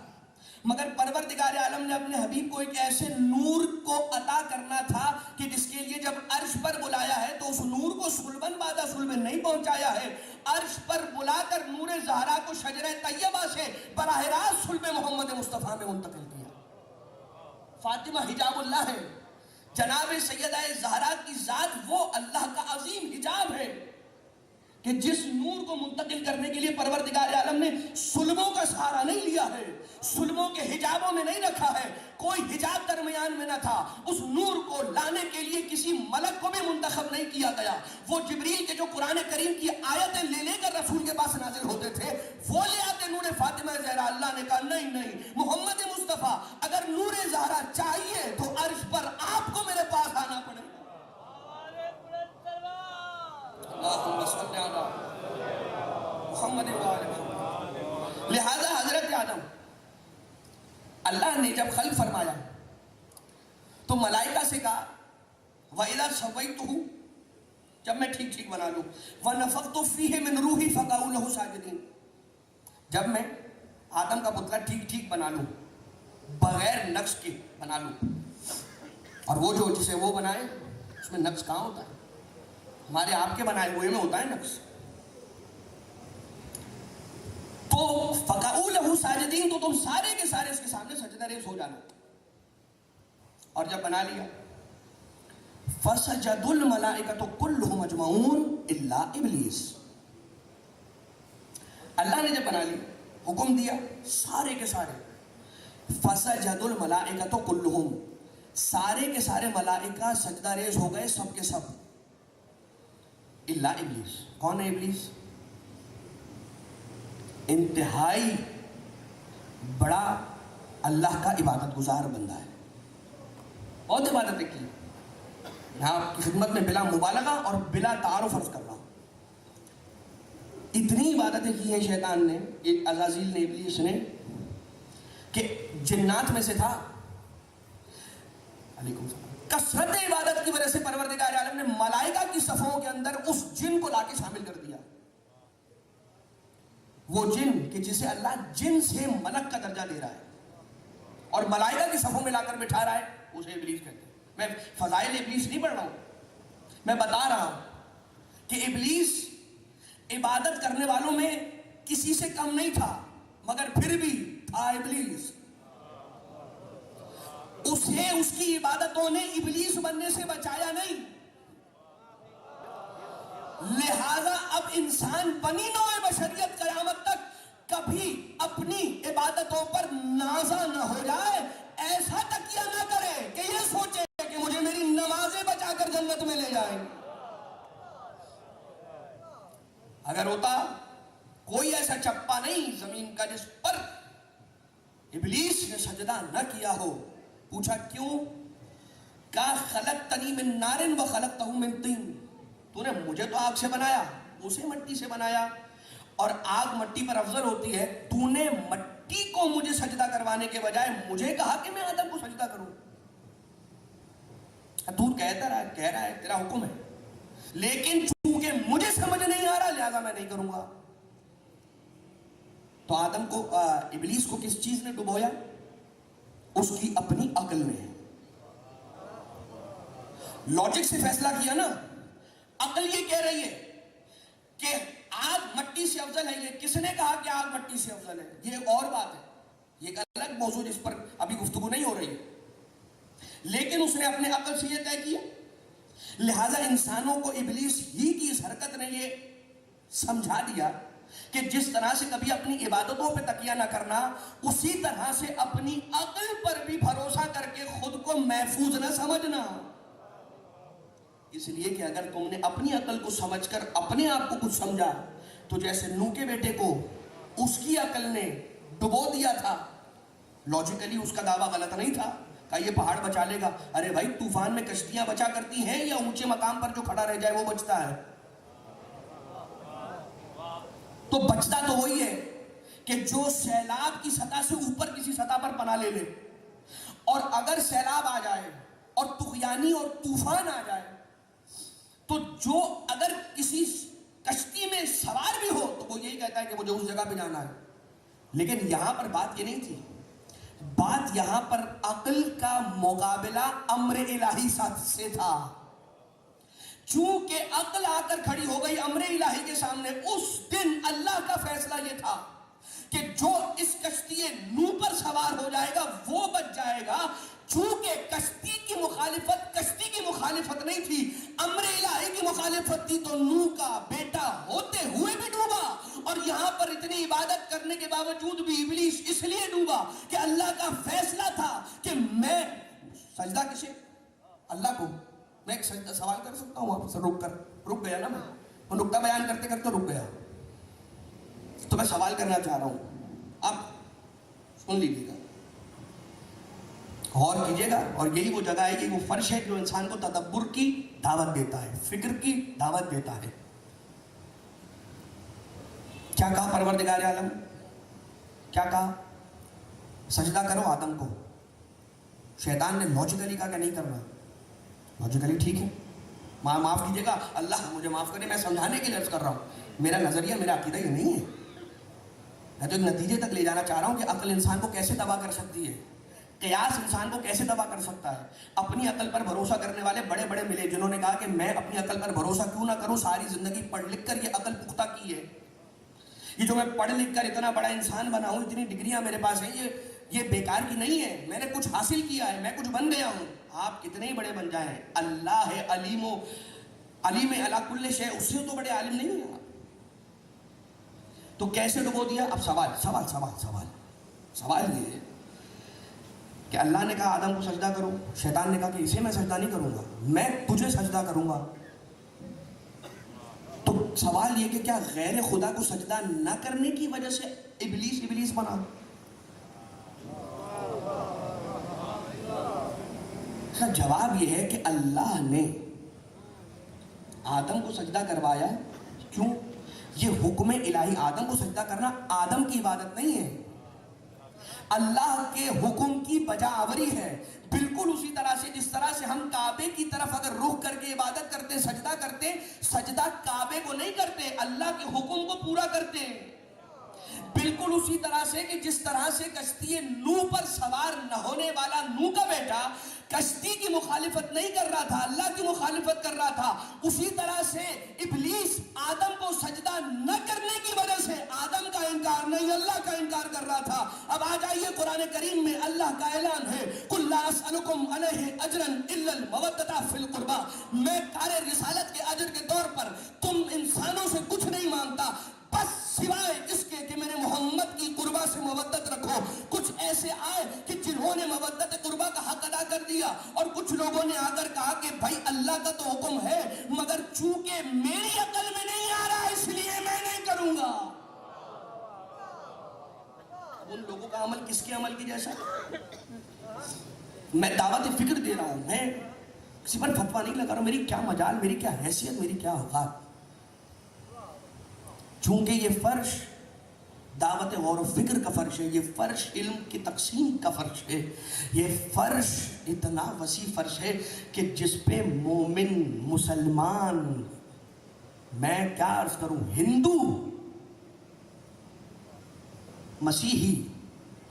مگر پروردگار عالم نے اپنے حبیب کو ایک ایسے نور کو عطا کرنا تھا کہ جس کے لیے جب عرش پر بلایا ہے تو اس نور کو سلبن بعد سلبن نہیں پہنچایا ہے، عرش پر بلا کر نور زہرا کو شجرہ طیبہ سے براہ راست صلب محمد مصطفیٰ میں منتقل کیا۔ فاطمہ حجاب اللہ ہے، جناب سیدہ زہرا کی ذات وہ اللہ کا عظیم حجاب ہے کہ جس نور کو منتقل کرنے کے لیے پروردگار عالم نے سلبوں کا سہارا نہیں لیا ہے، سلبوں کے حجابوں میں نہیں رکھا ہے، کوئی حجاب درمیان میں نہ تھا، اس نور کو لانے کے لیے کسی ملک کو بھی منتخب نہیں کیا گیا۔ وہ جبریل کے جو قرآن کریم کی آیتیں لے کر رسول کے پاس نازل ہوتے تھے وہ لے آتے نور فاطمہ زہرا، اللہ نے کہا نہیں محمد مصطفیٰ اگر نور زہرا چاہیے تو عرش پر آپ کو میرے پاس آنا پڑے۔ اللہم صلی علی محمد و آل محمد۔ لہذا حضرت آدم اللہ نے جب خلق فرمایا تو ملائکہ سے کہا وَإِذَا سَوَّيْتُهُ، جب میں ٹھیک بنا لوں، وَنَفَخْتُ فِيهِ مِنْ رُوحِي فَقَعُوا لَهُ سَاجِدِينَ، جب میں آدم کا پتلا ٹھیک بنا لوں، بغیر نقص کے بنا لوں، اور وہ جو جسے وہ بنائے اس میں نقص کہاں ہوتا ہے؟ ہمارے آپ کے بنائے ہوئے میں ہوتا ہے نقص۔ تو فَقَعُوا لَهُ سَاجِدِينَ، تو تم سارے کے سارے اس کے سامنے سجدہ ریز ہو جانا، اور جب بنا لیا فَسَجَدُ الْمَلَائِكَةُ كُلُّهُمْ أَجْمَعُونَ إِلَّا إِبْلِيسَ، اللہ نے جب بنا لیا حکم دیا سارے کے سارے فَسَجَدُ الْمَلَائِكَةُ كُلُّهُمْ، سارے کے سارے ملائکہ سجدہ ریز ہو گئے سب کے سب، اللہ ابلیس۔ کون ہے ابلیس؟ انتہائی بڑا اللہ کا عبادت گزار بندہ ہے، بہت عبادتیں کی، میں آپ کی خدمت میں بلا مبالغہ اور بلا تعارف عرض کر رہا ہوں، اتنی عبادتیں کی ہیں شیطان نے، ایک عزازیل نے، ابلیس نے، کہ جنات میں سے تھا علیکم السلام، کثرت عبادت کی وجہ سے پروردگار عالم نے ملائکہ کی صفوں کے اندر اس جن کو لا کے شامل کر دیا، وہ جن کہ جسے اللہ جن سے ملک کا درجہ دے رہا ہے اور ملائکہ کی صفوں میں لا کر بٹھا رہا ہے، اسے ابلیس کہتے ہیں۔ میں فضائل ابلیس نہیں پڑھ رہا ہوں، میں بتا رہا ہوں کہ ابلیس عبادت کرنے والوں میں کسی سے کم نہیں تھا، مگر پھر بھی تھا ابلیس، اسے اس کی عبادتوں نے ابلیس بننے سے بچایا نہیں، لہذا اب انسان بنی نوع بشریت قیامت تک کبھی اپنی عبادتوں پر نازا نہ ہو جائے، ایسا تکیہ نہ کرے کہ یہ سوچے کہ مجھے میری نمازیں بچا کر جنت میں لے جائیں۔ اگر ہوتا کوئی ایسا چپا نہیں زمین کا جس پر ابلیس نے سجدہ نہ کیا ہو، پوچھا کیوں؟ کہا خلقتنی من نار و خلقتہ من طین، تو نے مجھے تو آگ سے بنایا، اسے مٹی سے بنایا، اور آگ مٹی پر افضل ہوتی ہے، تو نے مٹی کو مجھے سجدہ کروانے کے بجائے مجھے کہا کہ میں آدم کو سجدہ کروں۔ تو کہہ رہا ہے تیرا حکم ہے، لیکن چونکہ مجھے سمجھ نہیں آ رہا لہذا میں نہیں کروں گا۔ تو آدم کو ابلیس کو کس چیز نے ڈبویا؟ اس کی اپنی عقل میں، لاجک سے فیصلہ کیا نا، عقل یہ کہہ رہی ہے کہ آگ مٹی سے افضل ہے، یہ کس نے کہا کہ آگ مٹی سے افضل ہے؟ یہ اور بات ہے، یہ ایک الگ موضوع جس پر ابھی گفتگو نہیں ہو رہی ہے، لیکن اس نے اپنے عقل سے یہ طے کیا، لہذا انسانوں کو ابلیس ہی کی اس حرکت نے یہ سمجھا دیا کہ جس طرح سے کبھی اپنی عبادتوں پہ تکیہ نہ کرنا، اسی طرح سے اپنی عقل پر بھی بھروسہ کر کے خود کو محفوظ نہ سمجھنا۔ اس لیے کہ اگر تم نے اپنی عقل کو سمجھ کر اپنے آپ کو کچھ سمجھا تو جیسے نوح کے بیٹے کو اس کی عقل نے ڈبو دیا تھا، لاجیکلی اس کا دعویٰ غلط نہیں تھا، کہا یہ پہاڑ بچا لے گا۔ ارے بھائی طوفان میں کشتیاں بچا کرتی ہیں یا اونچے مقام پر جو کھڑا رہ جائے وہ بچتا ہے؟ تو بچتا تو وہی ہے کہ جو سیلاب کی سطح سے اوپر کسی سطح پر پناہ لے لے، اور اگر سیلاب آ جائے اور طغیانی اور طوفان آ جائے تو جو اگر کسی کشتی میں سوار بھی ہو تو وہ یہی کہتا ہے کہ مجھے اس جگہ پہ جانا ہے۔ لیکن یہاں پر بات یہ نہیں تھی، بات یہاں پر عقل کا مقابلہ امر الہی سے تھا۔ چونکہ عقل آ کر کھڑی ہو گئی امر الہی کے سامنے، اس دن اللہ کا فیصلہ یہ تھا کہ جو اس کشتی نوح پر سوار ہو جائے گا وہ بچ جائے گا۔ چونکہ کشتی کی مخالفت نہیں تھی، امر الہی کی مخالفت تھی، تو نوح کا بیٹا ہوتے ہوئے بھی ڈوبا۔ اور یہاں پر اتنی عبادت کرنے کے باوجود بھی ابلیس اس لیے ڈوبا کہ اللہ کا فیصلہ تھا کہ میں سجدہ کسے؟ اللہ کو۔ میں ایک سوال کر سکتا ہوں آپ سے؟ رک گیا نا، میں وہ نقطہ بیان کرتے کرتے رک گیا، تو میں سوال کرنا چاہ رہا ہوں، آپ سن لیجیے گا، غور کیجیے گا۔ اور یہی وہ جگہ ہے، یہی وہ فرش ہے جو انسان کو تدبر کی دعوت دیتا ہے، فکر کی دعوت دیتا ہے۔ کیا کہا پروردگار عالم؟ کیا کہا؟ سجدہ کرو آدم کو۔ شیطان نے لاجیکلی کہا کہ نہیں کرنا۔ لاجیکلی ٹھیک ہے، معاف کیجیے گا، اللہ مجھے معاف کرے، میں سمجھانے کے لیے عرض کر رہا ہوں، میرا نظریہ، میرا عقیدہ یہ نہیں ہے، میں تو ایک نتیجے تک لے جانا چاہ رہا ہوں کہ عقل انسان کو کیسے تباہ کر سکتی ہے، قیاس انسان کو کیسے تباہ کر سکتا ہے۔ اپنی عقل پر بھروسہ کرنے والے بڑے بڑے ملے جنہوں نے کہا کہ میں اپنی عقل پر بھروسہ کیوں نہ کروں، ساری زندگی پڑھ لکھ کر یہ عقل پختہ کی ہے، یہ جو میں پڑھ لکھ کر اتنا بڑا انسان بنا ہوں، اتنی ڈگریاں میرے پاس ہیں، یہ بیکار کی نہیں ہے، میں نے کچھ حاصل کیا ہے، میں کچھ بن گیا ہوں۔ آپ کتنے ہی بڑے بن جائیں، اللہ ہے علیم علی کل شیء، اس سے تو بڑے عالم نہیں ہیں آپ۔ تو کیسے ڈبو دیا؟ اب سوال یہ ہے کہ اللہ نے کہا آدم کو سجدہ کرو، شیطان نے کہا کہ اسے میں سجدہ نہیں کروں گا، میں تجھے سجدہ کروں گا۔ تو سوال یہ کہ کیا غیر خدا کو سجدہ نہ کرنے کی وجہ سے ابلیس بنا؟ جواب یہ ہے کہ اللہ نے آدم کو سجدہ کروایا، کیوں؟ یہ حکم الہی، آدم کو سجدہ کرنا آدم کی عبادت نہیں ہے، اللہ کے حکم کی بجا آوری ہے۔ بالکل اسی طرح سے جس طرح سے ہم کعبے کی طرف اگر رخ کر کے عبادت کرتے، سجدہ کرتے، سجدہ کعبے کو نہیں کرتے، اللہ کے حکم کو پورا کرتے۔ بالکل اسی طرح سے کہ جس طرح سے کشتی نوح پر سوار نہ ہونے والا نوح کا بیٹا کشتی کی مخالفت نہیں کر رہا تھا، اللہ کی مخالفت کر رہا تھا، اسی طرح سے ابلیس آدم کو سجدہ نہ کرنے کی وجہ سے آدم کا انکار نہیں، اللہ کا انکار کر رہا تھا۔ اب آ جائیے قرآن کریم میں اللہ کا اعلان ہے، قُلْ لَا أَسْأَلُكُمْ عَلَيْهِ أَجْرًا إِلَّا الْمَوَدَّةَ فِي الْقُرْبَى، میں کار رسالت کے اجر کے طور پر تم انسانوں سے کچھ نہیں مانگتا بس سوائے اس کے کہ میرے محمد کی قربہ سے مودت رکھو۔ کچھ ایسے آئے کہ جنہوں نے مودت قربہ کا حق ادا کر دیا، اور کچھ لوگوں نے آ کر کہا کہ بھائی اللہ کا تو حکم ہے مگر چونکہ میری عقل میں نہیں آ رہا اس لیے میں نہیں کروں گا۔ ان لوگوں کا عمل کس کے عمل کی جیسا؟ میں دعوت فکر دے رہا ہوں، میں کسی پر فتویٰ نہیں لگا رہا ہوں، میری کیا مجال، میری کیا حیثیت، میری کیا اوقات۔ چونکہ یہ فرش دعوت غور و فکر کا فرش ہے، یہ فرش علم کی تقسیم کا فرش ہے، یہ فرش اتنا وسیع فرش ہے کہ جس پہ مومن، مسلمان، میں کیا عرض کروں، ہندو، مسیحی،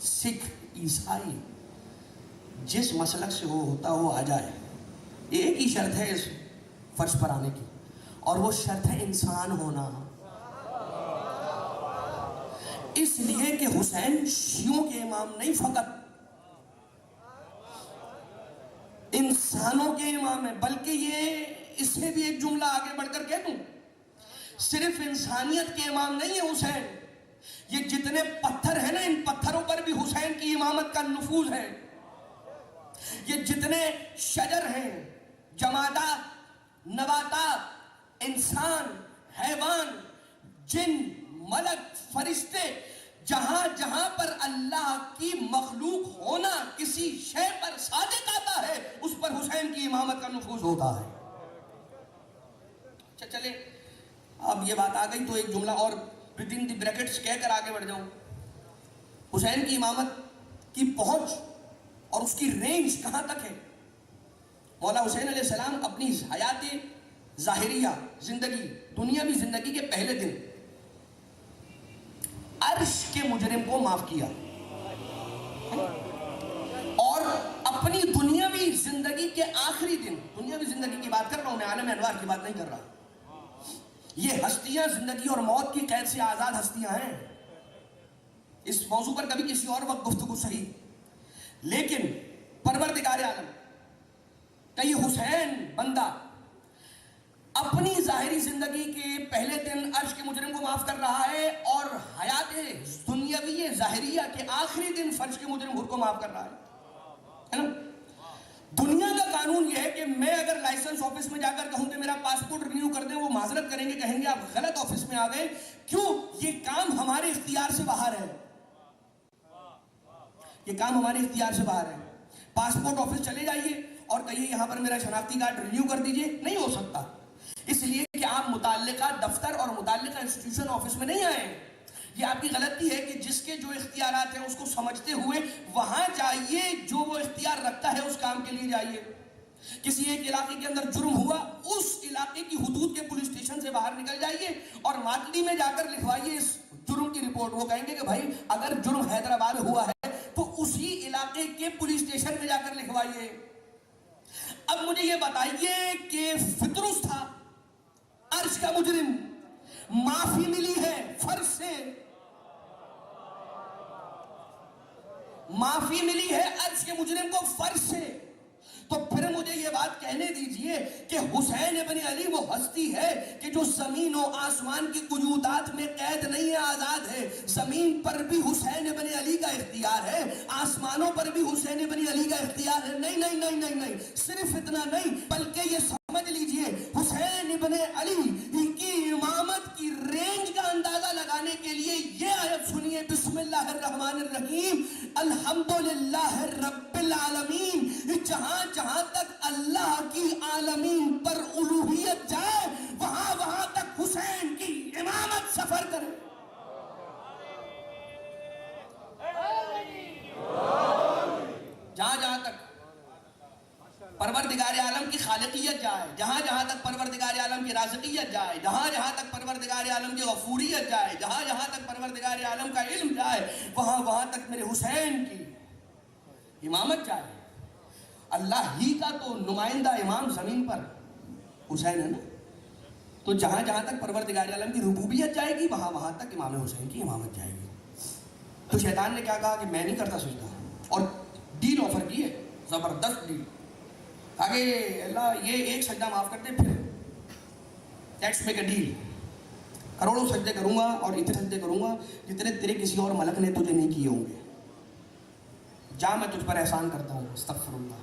سکھ، عیسائی، جس مسلک سے وہ ہوتا وہ آ جائے۔ ایک ہی شرط ہے اس فرش پر آنے کی، اور وہ شرط ہے انسان ہونا۔ اس لیے کہ حسین شیعوں کے امام نہیں، فقط انسانوں کے امام ہیں، بلکہ یہ اس سے بھی ایک جملہ آگے بڑھ کر کہہ دوں، صرف انسانیت کے امام نہیں ہے حسین، یہ جتنے پتھر ہیں نا، ان پتھروں پر بھی حسین کی امامت کا نفوذ ہے. یہ جتنے شجر ہیں، جمادات، نباتات، انسان، حیوان، جن، ملک، فرشتے، جہاں جہاں پر اللہ کی مخلوق ہونا کسی شے پر صادق آتا ہے، اس پر حسین کی امامت کا نفوذ ہوتا ہے. اچھا چلے، اب یہ بات آ گئی تو ایک جملہ اور within the brackets کہہ کر آگے بڑھ جاؤں. حسین کی امامت کی پہنچ اور اس کی رینج کہاں تک ہے؟ مولا حسین علیہ السلام اپنی حیات ظاہریہ زندگی، دنیاوی زندگی کے پہلے دن عرش کے مجرم کو معاف کیا، اور اپنی دنیاوی زندگی کے آخری دن، دنیاوی زندگی کی بات کر رہا ہوں میں، عالم انوار کی بات نہیں کر رہا. یہ ہستیاں زندگی اور موت کی قید سے آزاد ہستیاں ہیں. اس موضوع پر کبھی کسی اور وقت گفتگو صحیح. لیکن پروردگار عالم کہ یہ حسین بندہ اپنی ظاہری زندگی کے پہلے دن عرش کے مجرم کو معاف کر رہا ہے، اور حیات دنیاوی ظاہریہ کے آخری دن فرش کے مجرم خود کو معاف کر رہا ہے نا. دنیا کا قانون یہ ہے کہ میں اگر لائسنس آفس میں جا کر کہوں کہ میرا پاسپورٹ رینیو کر دیں، وہ معذرت کریں گے، کہیں گے آپ غلط آفس میں آ گئے. کیوں؟ یہ کام ہمارے اختیار سے باہر ہے. یہ کام ہمارے اختیار سے باہر ہے. پاسپورٹ آفس چلے جائیے اور کہیے یہاں پر میرا شناختی کارڈ رینیو کر دیجئے، نہیں ہو سکتا. اس لیے کہ آپ متعلقہ دفتر اور متعلقہ انسٹیٹیوشن آفس میں نہیں آئے. یہ آپ کی غلطی ہے کہ جس کے جو اختیارات ہیں اس کو سمجھتے ہوئے وہاں جائیے جو وہ اختیار رکھتا ہے، اس کام کے لیے جائیے. کسی ایک علاقے کے اندر جرم ہوا، اس علاقے کی حدود کے پولیس اسٹیشن سے باہر نکل جائیے اور ماتڑی میں جا کر لکھوائیے اس جرم کی رپورٹ. وہ کہیں گے کہ بھائی اگر جرم حیدرآباد ہوا ہے تو اسی علاقے کے پولیس اسٹیشن میں جا کر لکھوائیے. اب مجھے یہ بتائیے کہ فطرس تھا عرش کا مجرم، معافی ملی ہے فرش سے، معافی ملی ہے عرش کے مجرم کو فرش سے، تو پھر مجھے یہ بات کہنے دیجئے کہ حسین ابن علی وہ ہستی ہے کہ جو زمین و آسمان کی قیودات میں قید نہیں ہے، آزاد ہے. زمین پر بھی حسین ابن علی کا اختیار ہے، آسمانوں پر بھی حسین ابن علی کا اختیار ہے. نہیں نہیں نہیں نہیں نہیں، صرف اتنا نہیں بلکہ یہ سمجھ لیجئے حسین ابن علی کی امامت کی رینج کا اندازہ لگانے کے لیے یہ آیت سنیے. بسم اللہ الرحمن الرحیم، الحمدللہ رب العالمین. جہاں جہاں تک اللہ کی عالمین پر الوہیت جائے، وہاں وہاں تک حسین کی امامت سفر کرے. جہاں جہاں تک پروردگار عالم کی خالقیت جائے، جہاں جہاں تک پروردگار عالم کی رازقیت جائے، جہاں جہاں تک پروردگار عالم کی غفوریت جائے، جہاں جہاں تک پروردگار عالم کا علم جائے، وہاں وہاں تک میرے حسین کی امامت جائے. اللہ ہی کا تو نمائندہ امام زمین پر حسین ہے نا. تو جہاں جہاں تک پروردگار عالم کی ربوبیت جائے گی، وہاں وہاں تک امام حسین کی امامت جائے گی. تو شیطان نے کیا کہا کہ میں نہیں کرتا سجدہ، اور ڈیل آفر کی ہے، زبردست ڈیل. آگے اللہ یہ ایک سجدہ معاف کرتے، پھر لیٹس میک اے ڈیل، کروڑوں سجدے کروں گا اور اتنے سجدے کروں گا جتنے تیرے کسی اور ملک نے تجھے نہیں کیے ہوں گے. جا میں تجھ پر احسان کرتا ہوں. استغفر اللہ.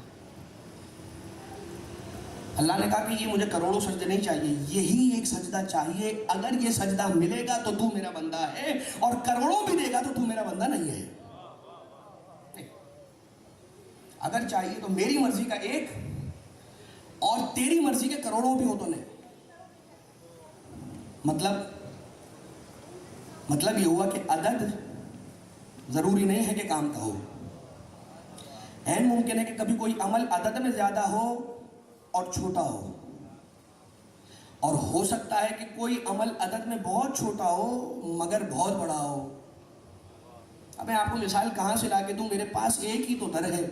اللہ نے کہا کہ یہ مجھے کروڑوں سجدے نہیں چاہیے، یہی ایک سجدہ چاہیے. اگر یہ سجدہ ملے گا تو تو میرا بندہ ہے، اور کروڑوں بھی دے گا تو تو میرا بندہ نہیں ہے. اگر چاہیے تو میری مرضی کا ایک اور تیری مرضی کے کروڑوں بھی ہو تو نہیں. مطلب یہ ہوا کہ عدد ضروری نہیں ہے کہ کام کا ہو. ممکن ہے کہ کبھی کوئی عمل عدد میں زیادہ ہو اور چھوٹا ہو، اور ہو سکتا ہے کہ کوئی عمل عدد میں بہت چھوٹا ہو مگر بہت بڑا ہو. اب میں آپ کو مثال کہاں سے لا کے دوں؟ میرے پاس ایک ہی تو در ہے،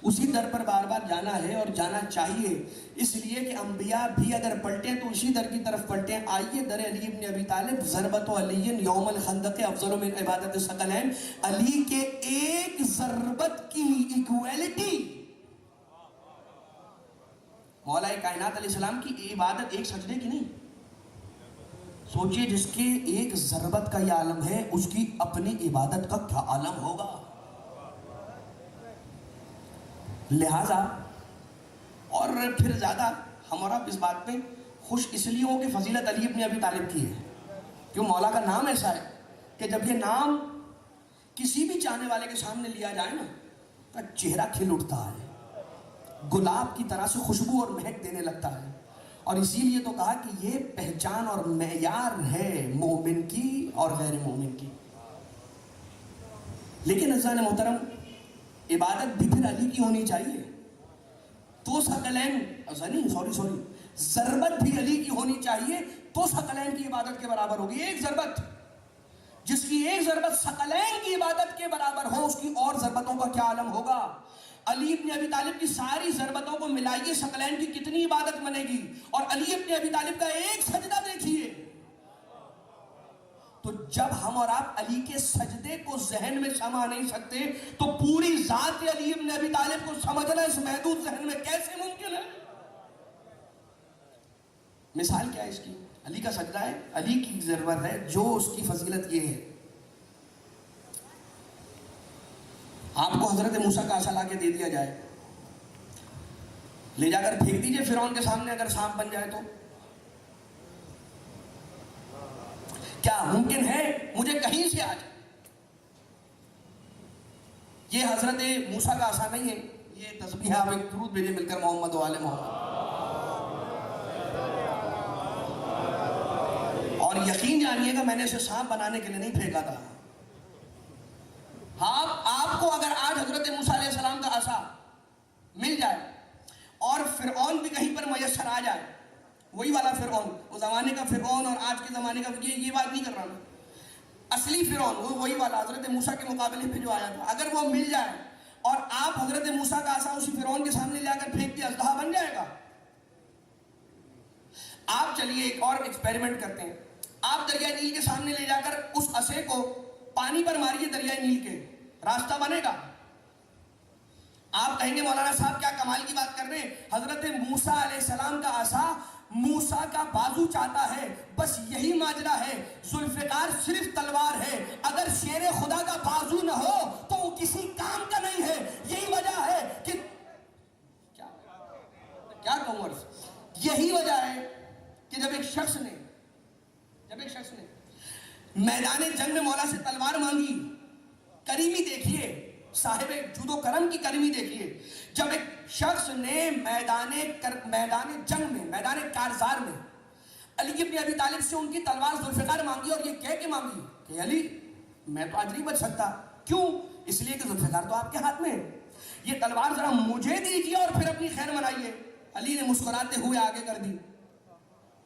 اسی در پر بار بار جانا ہے اور جانا چاہیے، اس لیے کہ انبیاء بھی اگر پلٹیں تو اسی در کی طرف پلٹیں. آئیے در علی ابن ابی طالب، ضربت علی یوم الخندق افضل من عبادت الثقلین. علی کے ایک ضربت کی ایکویلٹی مولا کائنات علیہ السلام کی عبادت ایک سجدے کی نہیں. سوچئے جس کے ایک ضربت کا یہ عالم ہے، اس کی اپنی عبادت کا کیا عالم ہوگا. لہذا اور پھر زیادہ ہم اور آپ اس بات پہ خوش اس لیے ہوں کہ فضیلت علی ابن ابی طالب کی ہے، کیوں مولا کا نام ایسا ہے کہ جب یہ نام کسی بھی چاہنے والے کے سامنے لیا جائے نا تو چہرہ کھل اٹھتا ہے، گلاب کی طرح سے خوشبو اور مہک دینے لگتا ہے. اور اسی لیے تو کہا کہ یہ پہچان اور معیار ہے مومن کی اور غیر مومن کی. لیکن عزیزان محترم، عبادت بھی پھر علی کی ہونی چاہیے. تو ثقلین ضربت بھی علی کی ہونی چاہیے تو ثقلین کی عبادت کے برابر ہوگی. ایک ضربت، جس کی ایک ضربت ثقلین کی عبادت کے برابر ہو، اس کی اور ضربتوں کا کیا عالم ہوگا. علی ابن ابی طالب کی ساری ضربتوں کو ملائیے، ثقلین کی کتنی عبادت بنے گی. اور علی ابن ابی طالب کا ایک سجدہ دیکھیے، تو جب ہم اور آپ علی کے سجدے کو ذہن میں سما نہیں سکتے تو پوری ذات علی ابن ابی طالب کو سمجھنا اس محدود ذہن میں کیسے ممکن ہے. مثال کیا ہے اس کی؟ علی کا سجدہ ہے، علی کی ضرورت ہے، جو اس کی فضیلت یہ ہے. آپ کو حضرت موسیٰ کا عصا لا کے دے دیا جائے، لے جا کر پھینک دیجئے فرعون کے سامنے، اگر سانپ بن جائے تو کیا ممکن ہے مجھے کہیں سے آ جائے؟ یہ حضرت موسیٰ کا عصا نہیں ہے، یہ تسبیح. آپ ایک درود بھیجیں مل کر محمد و آل محمد. اور یقین جانیے گا میں نے اسے سانپ بنانے کے لیے نہیں پھینکا تھا. ہاں، آپ کو اگر آج حضرت موسیٰ علیہ السلام کا عصا مل جائے اور فرعون بھی کہیں پر میسر آ جائے، وہی والا فرعون، وہ زمانے کا فرعون اور آج کے زمانے کا، یہ بات نہیں کر رہا میں، اصلی فرعون وہ وہی والا حضرت موسیٰ کے مقابلے پہ جو آیا تھا، اگر وہ مل جائے اور آپ حضرت موسیٰ کا عصا اسی فرعون کے سامنے لے کر پھینک دیا، اژدہا بن جائے گا. آپ چلیے ایک اور ایکسپیریمنٹ کرتے ہیں. آپ دریائے نیل کے سامنے لے جا کر اس عصے کو پانی پر ماریے دریائے نیل کے، راستہ بنے گا؟ آپ کہیں گے مولانا صاحب کیا کمال کی بات کر رہے ہیں، حضرت موسیٰ علیہ السلام کا عصا موسیٰ کا بازو چاہتا ہے، بس یہی ماجرا ہے. ذوالفقار صرف تلوار ہے، اگر شیر خدا کا بازو نہ ہو تو وہ کسی کام کا نہیں ہے. یہی وجہ ہے کہ کیا کہوں عرض، یہی وجہ ہے کہ جب ایک شخص نے میدان جنگ میں مولا سے تلوار مانگی، کریمی دیکھیے، صاحب جود و کرم کی کریمی دیکھیے. جب ایک شخص نے میدان جنگ میں، میدان کارزار میں علی ابن ابی طالب سے ان کی تلوار ذوالفقار مانگی، اور یہ کہہ کے مانگی کہ علی میں تو آج نہیں بچ سکتا. کیوں؟ اس لیے کہ ذوالفقار تو آپ کے ہاتھ میں ہے، یہ تلوار ذرا مجھے دیجیے اور پھر اپنی خیر منائیے. علی نے مسکراتے ہوئے آگے کر دی.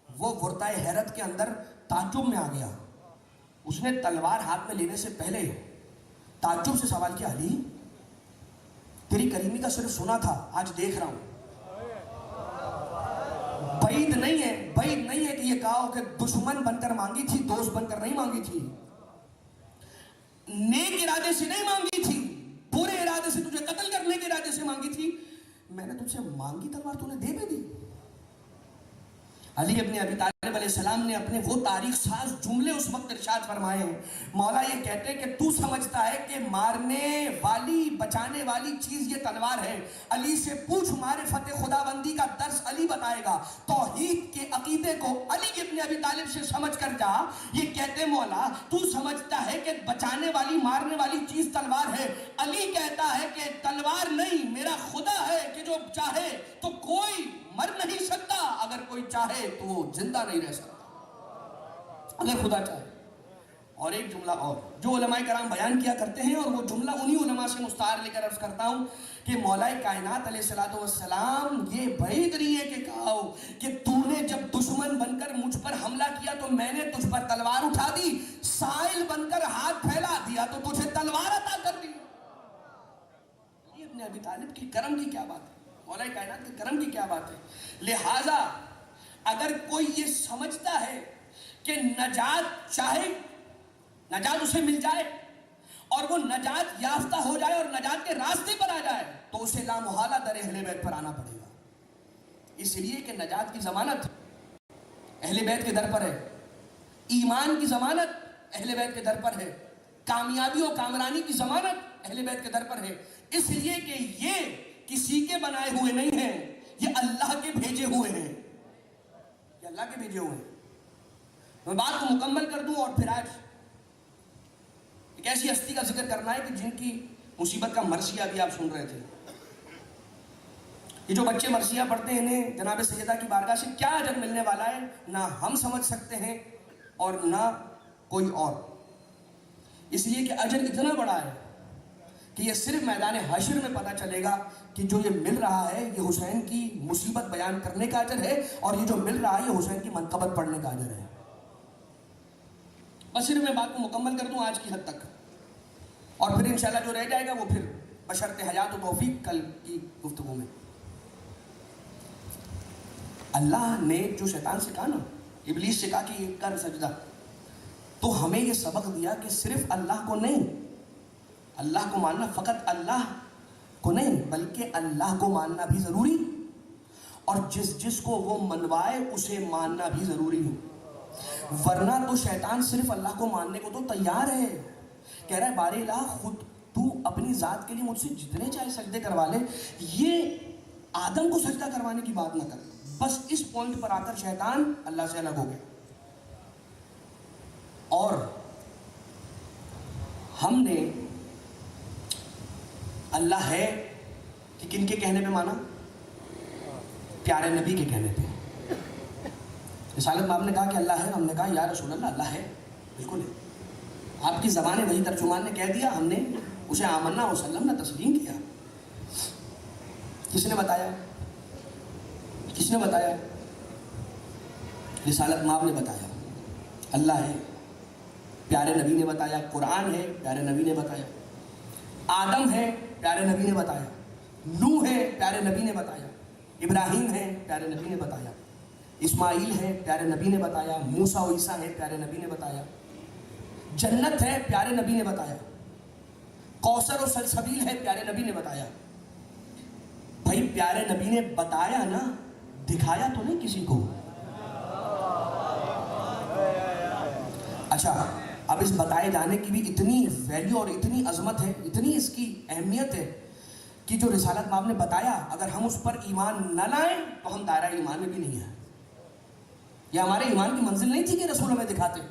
وہ ورطۂ حیرت کے اندر تعجب میں آ گیا. اس نے تلوار ہاتھ میں لینے سے پہلے تعجب سے سوال کیا، علی تیری کریمی کا صرف سنا تھا، آج دیکھ رہا ہوں. بعید نہیں ہے کہ یہ کہا ہو کہ دشمن بن کر مانگی تھی، دوست بن کر نہیں مانگی تھی، نیک ارادے سے نہیں مانگی تھی، برے ارادے سے، تجھے قتل کرنے کے ارادے سے مانگی تھی. میں نے تجھ سے مانگی تلوار، تو نے دے بھی دی. علی ابن ابی طالب علیہ السلام نے اپنے وہ تاریخ ساز جملے اس وقت ارشاد فرمائے ہیں. مولا یہ کہتے کہ تو سمجھتا ہے کہ مارنے والی بچانے والی چیز یہ تلوار ہے، علی سے پوچھ معرفت خداوندی کا درس علی بتائے گا. توحید کے عقیدے کو علی ابن ابی طالب سے سمجھ کر جا. یہ کہتے مولا تو سمجھتا ہے کہ بچانے والی مارنے والی چیز تلوار ہے، علی کہتا ہے کہ تلوار نہیں، میرا خدا ہے کہ جو چاہے تو کوئی مر نہیں سکتا، اگر کوئی چاہے تو وہ زندہ نہیں رہ سکتا، اگر خدا چاہے. اور ایک جملہ اور جو علماء کرام بیان کیا کرتے ہیں، اور وہ جملہ انہی علماء سے مستعار لے کر عرض کرتا ہوں کہ مولا کائنات علیہ السلام یہ بعید نہیں ہے کہ کہا ہو کہ تو نے جب دشمن بن کر مجھ پر حملہ کیا تو میں نے تجھ پر تلوار اٹھا دی، سائل بن کر ہاتھ پھیلا دیا تو تجھے تلوار عطا کر دی. یہ ابن ابی طالب کی کرم کی کیا بات ہے، مولا کائنات کے کرم کی کیا بات ہے. لہٰذا اگر کوئی یہ سمجھتا ہے کہ نجات چاہے، نجات اسے مل جائے اور وہ نجات یافتہ ہو جائے اور نجات کے راستے پر آ جائے، تو اسے لامحالہ در اہل بیت پر آنا پڑے گا. اس لیے کہ نجات کی ضمانت اہل بیت کے در پر ہے. ایمان کی ضمانت اہل بیت کے در پر ہے، کامیابی و کامرانی کی ضمانت اہل بیت کے در پر ہے، اس لیے کہ یہ کسی کے بنائے ہوئے نہیں ہیں، یہ اللہ کے بھیجے ہوئے ہیں، یہ اللہ کے بھیجے ہوئے ہیں۔ میں بات کو مکمل کر دوں اور پھر آج ایک ایسی ہستی کا ذکر کرنا ہے کہ جن کی مصیبت کا مرثیہ بھی آپ سن رہے تھے۔ یہ جو بچے مرثیہ پڑھتے ہیں انہیں جناب سیدہ کی بارگاہ سے کیا اجر ملنے والا ہے نہ ہم سمجھ سکتے ہیں اور نہ کوئی اور، اس لیے کہ اجر اتنا بڑا ہے کہ یہ صرف میدان حشر میں پتہ چلے گا کہ جو یہ مل رہا ہے یہ حسین کی مصیبت بیان کرنے کا اجر ہے، اور یہ جو مل رہا ہے یہ حسین کی منقبت پڑھنے کا اجر ہے۔ بس صرف میں بات کو مکمل کر دوں آج کی حد تک، اور پھر انشاءاللہ جو رہ جائے گا وہ پھر بشرط حیات و توفیق کل کی گفتگو میں۔ اللہ نے جو شیطان سے کہا نا، ابلیس سے کہا کہ یہ کر سجدہ، تو ہمیں یہ سبق دیا کہ صرف اللہ کو نہیں، اللہ کو ماننا فقط اللہ کو نہیں بلکہ اللہ کو ماننا بھی ضروری، اور جس کو وہ منوائے اسے ماننا بھی ضروری ہے، ورنہ تو شیطان صرف اللہ کو ماننے کو تو تیار ہے، کہہ رہا ہے بارے الہ خود تو اپنی ذات کے لیے مجھ سے جتنے چاہے سجدے کروا لے، یہ آدم کو سجدہ کروانے کی بات نہ کر۔ بس اس پوائنٹ پر آ کر شیطان اللہ سے الگ ہو گیا، اور ہم نے اللہ ہے کہ کن کے کہنے پہ مانا؟ پیارے نبی کے کہنے پہ۔ رسالت باب نے کہا کہ اللہ ہے، ہم نے کہا یا رسول اللہ اللہ ہے، بالکل ہے، آپ کی زبان وہی ترجمان نے کہہ دیا، ہم نے اسے آمنا وسلم نہ تسلیم کیا۔ کس نے بتایا؟ کس نے بتایا؟ رسالت ماب نے بتایا اللہ ہے، پیارے نبی نے بتایا، قرآن ہے، پیارے نبی نے بتایا، آدم ہے، پیارے نبی نے بتایا، نوح ہے، پیارے نبی نے بتایا، ابراہیم ہے، پیارے نبی نے بتایا، اسماعیل ہے، پیارے نبی نے بتایا، موسیٰ و عیسیٰ ہے، پیارے نبی نے بتایا، جنت ہے، پیارے نبی نے بتایا، کوثر و سلسبیل ہے، پیارے نبی نے بتایا۔ بھائی پیارے نبی نے بتایا نا، دکھایا تو نہیں کسی کو۔ اچھا اب اس بتائے جانے کی بھی اتنی ویلیو اور اتنی عظمت ہے، اتنی اس کی اہمیت ہے کہ جو رسالت ماب نے بتایا اگر ہم اس پر ایمان نہ لائیں تو ہم دائرہ ایمان میں بھی نہیں ہیں۔ یہ ہمارے ایمان کی منزل نہیں تھی کہ رسول ہمیں دکھاتے،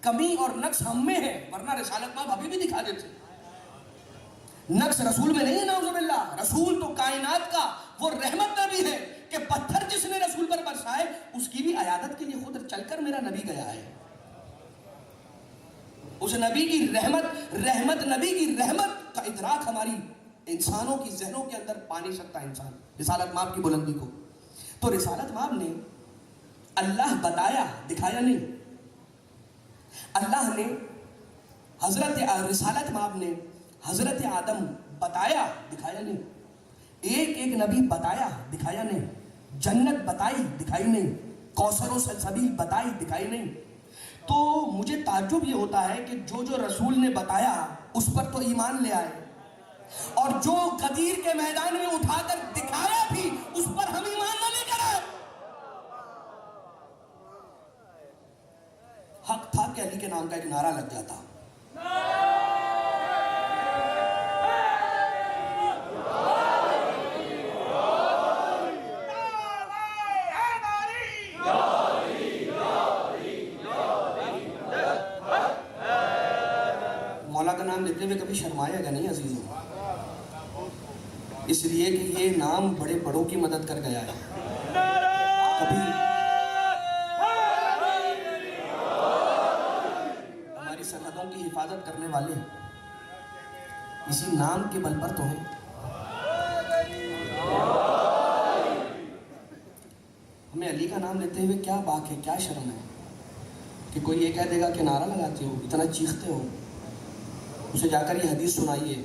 کمی اور نقص ہم میں ہے، ورنہ رسالت ماب ابھی بھی دکھا دیتے۔ نقص رسول میں نہیں ہے نعوذ باللہ، رسول تو کائنات کا وہ رحمت نبی ہے کہ پتھر جس نے رسول پر برسائے اس کی بھی عیادت کے لیے خود چل کر میرا نبی گیا ہے۔ اس نبی کی رحمت نبی کی رحمت کا ادراک ہماری انسانوں کی ذہنوں کے اندر پا نہیں سکتا انسان رسالت ماب کی بلندی کو۔ تو رسالت ماب نے اللہ بتایا، دکھایا نہیں۔ اللہ نے رسالت ماب نے حضرت آدم بتایا، دکھایا نہیں۔ ایک ایک نبی بتایا، دکھایا نہیں۔ جنت بتائی، دکھائی نہیں۔ کوثر و سلسبیل بتائی، دکھائی نہیں۔ تو مجھے تعجب یہ ہوتا ہے کہ جو رسول نے بتایا اس پر تو ایمان لے آئے، اور جو غدیر کے میدان میں اٹھا کر دکھایا بھی اس پر ہم ایمان نہ لے کر آئے۔ حق تھا کہ علی کے نام کا ایک نعرہ لگ جاتا۔ مولا کا نام لیتے ہوئے کبھی شرمائے گا نہیں عزیزوں، اس لیے کہ یہ نام بڑے بڑوں کی مدد کر گیا ہے۔ کبھی ہماری سرحدوں کی حفاظت کرنے والے اسی نام کے بل پر تو ہیں۔ ہمیں علی کا نام لیتے ہوئے کیا باک ہے، کیا شرم ہے کہ کوئی یہ کہہ دے گا کہ نعرہ لگاتے ہو، اتنا چیختے ہو۔ اسے جا کر یہ حدیث سنائیے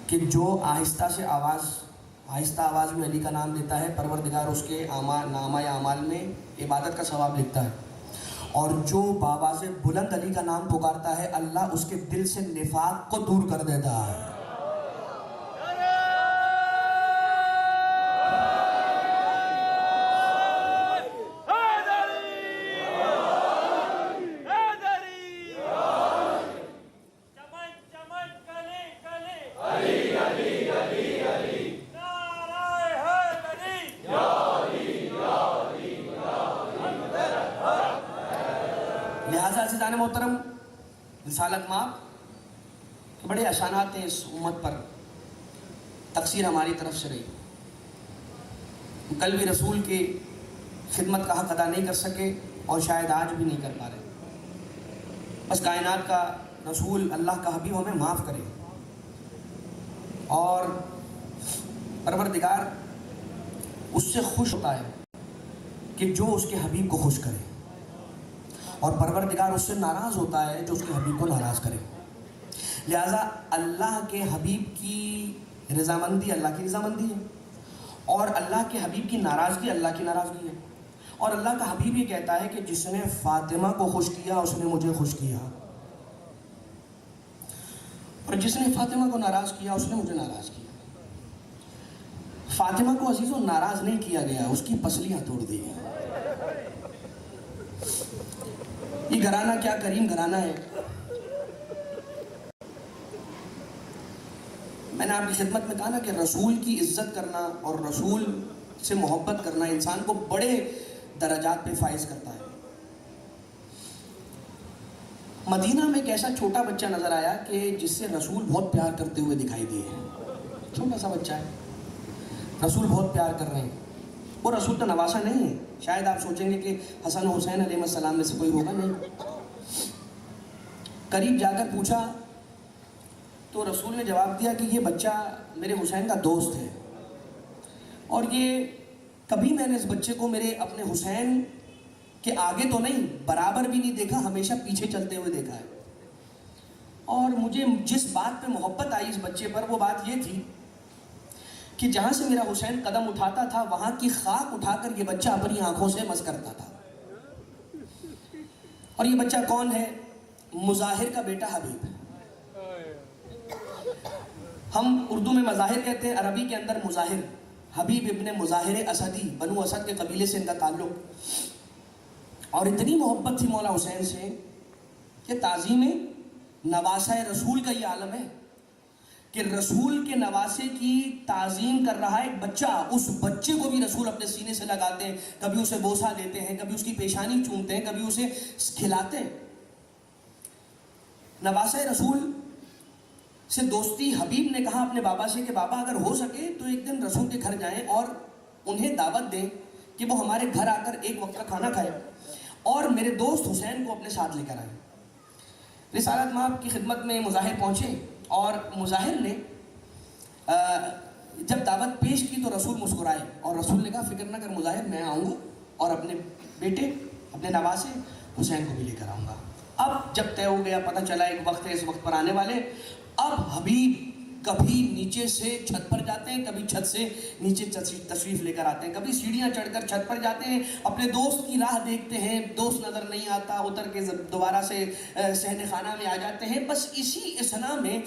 کہ جو آہستہ آواز میں علی کا نام لیتا ہے پروردگار اس کے نامہ اعمال میں عبادت کا ثواب لکھتا ہے، اور جو بآواز بلند علی کا نام پکارتا ہے اللہ اس کے دل سے نفاق کو دور کر دیتا ہے۔ لہٰذا عزیزان محترم، رسالت مآب کے بڑے احسانات ہیں اس امت پر، تقصیر ہماری طرف سے رہی، کل بھی رسول کی خدمت کا حق ادا نہیں کر سکے اور شاید آج بھی نہیں کر پا رہے۔ بس کائنات کا رسول، اللہ کا حبیب ہمیں معاف کرے، اور پروردگار اس سے خوش ہوتا ہے کہ جو اس کے حبیب کو خوش کرے، اور پروردگار اس سے ناراض ہوتا ہے جو اس کے حبیب کو ناراض کرے۔ لہٰذا اللہ کے حبیب کی رضامندی اللہ کی رضامندی ہے، اور اللہ کے حبیب کی ناراضگی اللہ کی ناراضگی ہے، اور اللہ کا حبیب یہ کہتا ہے کہ جس نے فاطمہ کو خوش کیا اس نے مجھے خوش کیا، اور جس نے فاطمہ کو ناراض کیا اس نے مجھے ناراض کیا۔ فاطمہ کو عزیزوں ناراض نہیں کیا گیا، اس کی پسلیاں توڑ دی گئی۔ یہ گھرانہ کیا کریم گھرانہ ہے۔ میں نے آپ کی خدمت میں کہا نا کہ رسول کی عزت کرنا اور رسول سے محبت کرنا انسان کو بڑے درجات پہ فائز کرتا ہے۔ مدینہ میں ایک ایسا چھوٹا بچہ نظر آیا کہ جس سے رسول بہت پیار کرتے ہوئے دکھائی دیے، چھوٹا سا بچہ ہے، رسول بہت پیار کر رہے ہیں۔ وہ رسول تو نواسا نہیں ہے، شاید آپ سوچیں گے کہ حسن و حسین علیہ السلام میں سے کوئی ہوگا، نہیں۔ قریب جا کر پوچھا تو رسول نے جواب دیا کہ یہ بچہ میرے حسین کا دوست ہے، اور یہ کبھی میں نے اس بچے کو میرے اپنے حسین کے آگے تو نہیں، برابر بھی نہیں دیکھا، ہمیشہ پیچھے چلتے ہوئے دیکھا ہے۔ اور مجھے جس بات پہ محبت آئی اس بچے پر، وہ بات یہ تھی کہ جہاں سے میرا حسین قدم اٹھاتا تھا وہاں کی خاک اٹھا کر یہ بچہ اپنی آنکھوں سے مس کرتا تھا۔ اور یہ بچہ کون ہے؟ مظاہر کا بیٹا حبیب۔ ہم اردو میں مظاہر کہتے ہیں، عربی کے اندر مظاہر، حبیب ابن مظاہر اسدی، بنو اسد کے قبیلے سے ان کا تعلق، اور اتنی محبت تھی مولا حسین سے کہ تعظیم نواسہ رسول کا یہ عالم ہے کہ رسول کے نواسے کی تعظیم کر رہا ہے ایک بچہ، اس بچے کو بھی رسول اپنے سینے سے لگاتے ہیں، کبھی اسے بوسہ دیتے ہیں، کبھی اس کی پیشانی چومتے ہیں، کبھی اسے کھلاتے ہیں۔ نواسہ رسول سے دوستی، حبیب نے کہا اپنے بابا سے کہ بابا اگر ہو سکے تو ایک دن رسول کے گھر جائیں اور انہیں دعوت دیں کہ وہ ہمارے گھر آ کر ایک وقت کا کھانا کھائے، اور میرے دوست حسین کو اپنے ساتھ لے کر آئیں۔ رسالت مآب کی خدمت میں مظاہر پہنچے، اور مظاہر نے جب دعوت پیش کی تو رسول مسکرائے، اور رسول نے کہا فکر نہ کر مظاہر، میں آؤں گا اور اپنے بیٹے، اپنے نواسے حسین کو بھی لے کر آؤں گا۔ اب جب طے ہو گیا، پتہ چلا ایک وقت ہے اس وقت پر آنے والے، اب حبیب کبھی نیچے سے چھت پر جاتے ہیں، کبھی چھت سے نیچے تشریف لے کر آتے ہیں، کبھی سیڑھیاں چڑھ کر چھت پر جاتے ہیں، اپنے دوست کی راہ دیکھتے ہیں، دوست نظر نہیں آتا، اتر کے دوبارہ سے صحن خانہ میں آ جاتے ہیں۔ بس اسی اثنا میں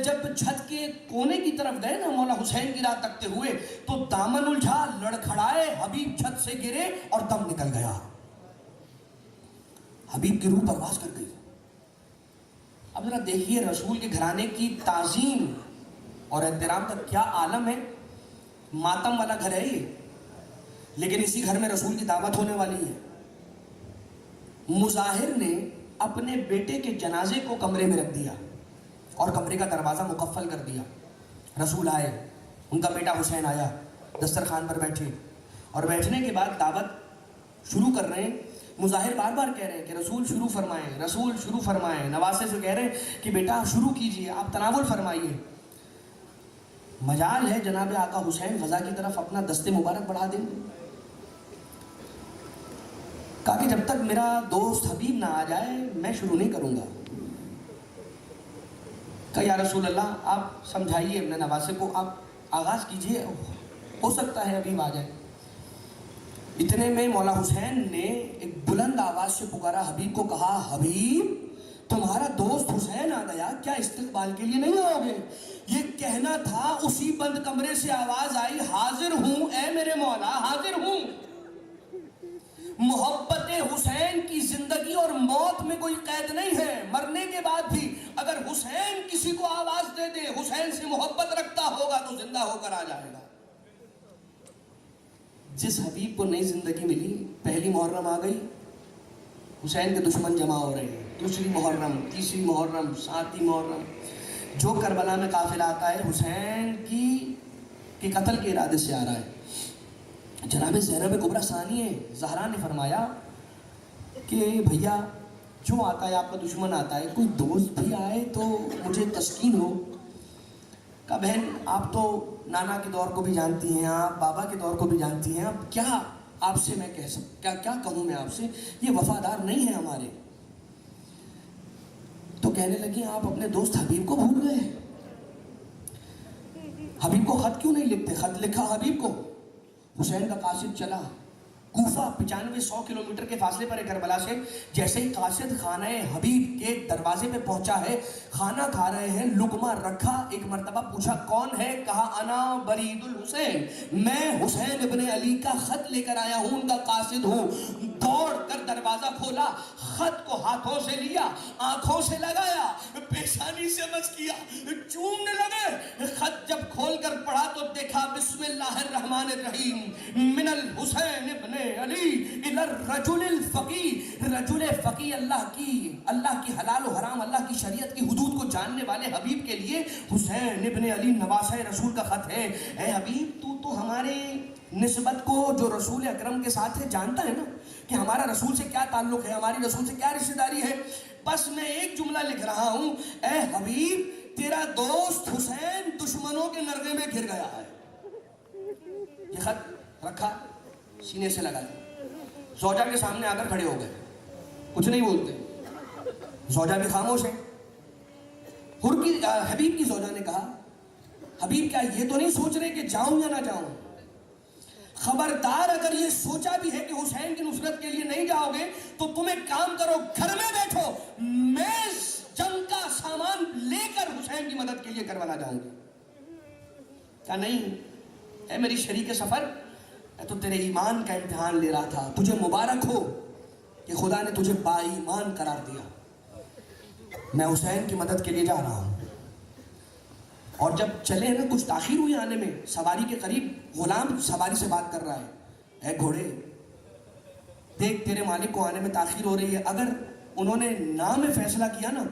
جب چھت کے کونے کی طرف گئے نا مولا حسین کی راہ تکتے ہوئے، تو دامن الجھا، لڑکھڑائے، حبیب چھت سے گرے اور دم نکل گیا، حبیب کی روح پرواز کر گئی۔ اب ذرا دیکھیے رسول کے گھرانے کی تعظیم اور احترام کا کیا عالم ہے۔ ماتم والا گھر ہے یہ، لیکن اسی گھر میں رسول کی دعوت ہونے والی ہے۔ مظاہر نے اپنے بیٹے کے جنازے کو کمرے میں رکھ دیا اور کمرے کا دروازہ مقفل کر دیا۔ رسول آئے، ان کا بیٹا حسین آیا، دسترخوان پر بیٹھے، اور بیٹھنے کے بعد دعوت شروع کر رہے ہیں۔ مظاہر بار بار کہہ رہے ہیں کہ رسول شروع فرمائیں، رسول شروع فرمائیں، نواسے سے کہہ رہے ہیں کہ بیٹا شروع کیجئے، آپ تناول فرمائیے۔ مجال ہے جناب آقا حسین غزہ کی طرف اپنا دست مبارک بڑھا دیں گے۔ کہا کہ جب تک میرا دوست حبیب نہ آ جائے میں شروع نہیں کروں گا۔ کہا یا رسول اللہ آپ سمجھائیے اپنے نواسے کو، آپ آغاز کیجئے، ہو سکتا ہے حبیب آ جائے۔ اتنے میں مولا حسین نے ایک بلند آواز سے پکارا حبیب کو، کہا حبیب تمہارا دوست حسین آ گیا، کیا استقبال کے لیے نہیں آؤ گے؟ یہ کہنا تھا، اسی بند کمرے سے آواز آئی، حاضر ہوں اے میرے مولا، حاضر ہوں۔ محبت حسین کی زندگی اور موت میں کوئی قید نہیں ہے، مرنے کے بعد بھی اگر حسین کسی کو آواز دے دے، حسین سے محبت رکھتا ہوگا تو زندہ ہو کر آ جائے گا۔ جس حبیب کو نئی زندگی ملی، پہلی محرم آ گئی، حسین کے دشمن جمع ہو رہے ہیں. دوسری محرم، تیسری محرم، ساتویں محرم، جو کربلا میں قافلہ آتا ہے حسین کی قتل کے ارادے سے آ رہا ہے. جناب زینب کبریٰ ثانیہ زہرا نے فرمایا کہ بھیا جو آتا ہے آپ کا دشمن آتا ہے، کوئی دوست بھی آئے تو مجھے تسکین ہو. کہا بہن آپ تو نانا کے دور کو بھی جانتی ہیں، آپ بابا کے دور کو بھی جانتی ہیں، اب کیا آپ سے میں کیا کہوں میں آپ سے، یہ وفادار نہیں ہیں ہمارے. تو کہنے لگی آپ اپنے دوست حبیب کو بھول گئے. حبیب کو خط کیوں نہیں لکھتے؟ خط لکھا حبیب کو. حسین کا قاصد چلا کوفہ 95-100 کلومیٹر کے فاصلے پر ہے کربلا سے. جیسے ہی قاصد خانہ حبیب کے دروازے پہ پہنچا ہے، کھانا کھا رہے ہیں، لقمہ رکھا، ایک مرتبہ پوچھا کون ہے؟ کہا انا برید الحسین، میں حسین ابن علی کا خط لے کر آیا ہوں، ان کا قاصد ہوں. دوڑ کر دروازہ کھولا، خط کو ہاتھوں سے لیا، آنکھوں سے لگایا، پیشانی سے مس کیا، چومنے لگے. خط جب کھول کر پڑھا تو دیکھا بسم اللہ الرحمن الرحیم من الحسین ابن علی الى الرجل الفقی. رجل فقی اللہ کی حلال و حرام، اللہ کی شریعت کی حدود کو جاننے والے حبیب کے لیے حسین ابن علی نواسہ رسول کا خط ہے. اے حبیب تو ہمارے نسبت کو جو رسول اکرم کے ساتھ ہے جانتا ہے نا کہ ہمارا رسول سے کیا تعلق ہے، ہماری رسول سے کیا رشتہ داری ہے. بس میں ایک جملہ لکھ رہا ہوں، اے حبیب تیرا دوست حسین دشمنوں کے نرغے میں گر گیا ہے. یہ خط رکھا، سینے سے لگا دیا. زوجہ کے سامنے آ کر کھڑے ہو گئے، کچھ نہیں بولتے. زوجہ بھی خاموش ہے. حبیب کی زوجہ نے کہا حبیب کیا یہ تو نہیں سوچ رہے کہ جاؤں یا نہ جاؤں؟ خبردار اگر یہ سوچا بھی ہے کہ حسین کی نصرت کے لیے نہیں جاؤ گے تو تم ایک کام کرو، گھر میں بیٹھو، میں جنگ کا سامان لے کر حسین کی مدد کے لیے کربلا جاؤں گی. کہا نہیں اے میری شریک سفر، میں تو تیرے ایمان کا امتحان لے رہا تھا، تجھے مبارک ہو کہ خدا نے تجھے با ایمان قرار دیا. میں حسین کی مدد کے لیے جا رہا ہوں. اور جب چلے نا کچھ تاخیر ہوئی آنے میں، سواری کے قریب غلام سواری سے بات کر رہا ہے، اے گھوڑے دیکھ تیرے مالک کو آنے میں تاخیر ہو رہی ہے، اگر انہوں نے نام میں فیصلہ کیا نا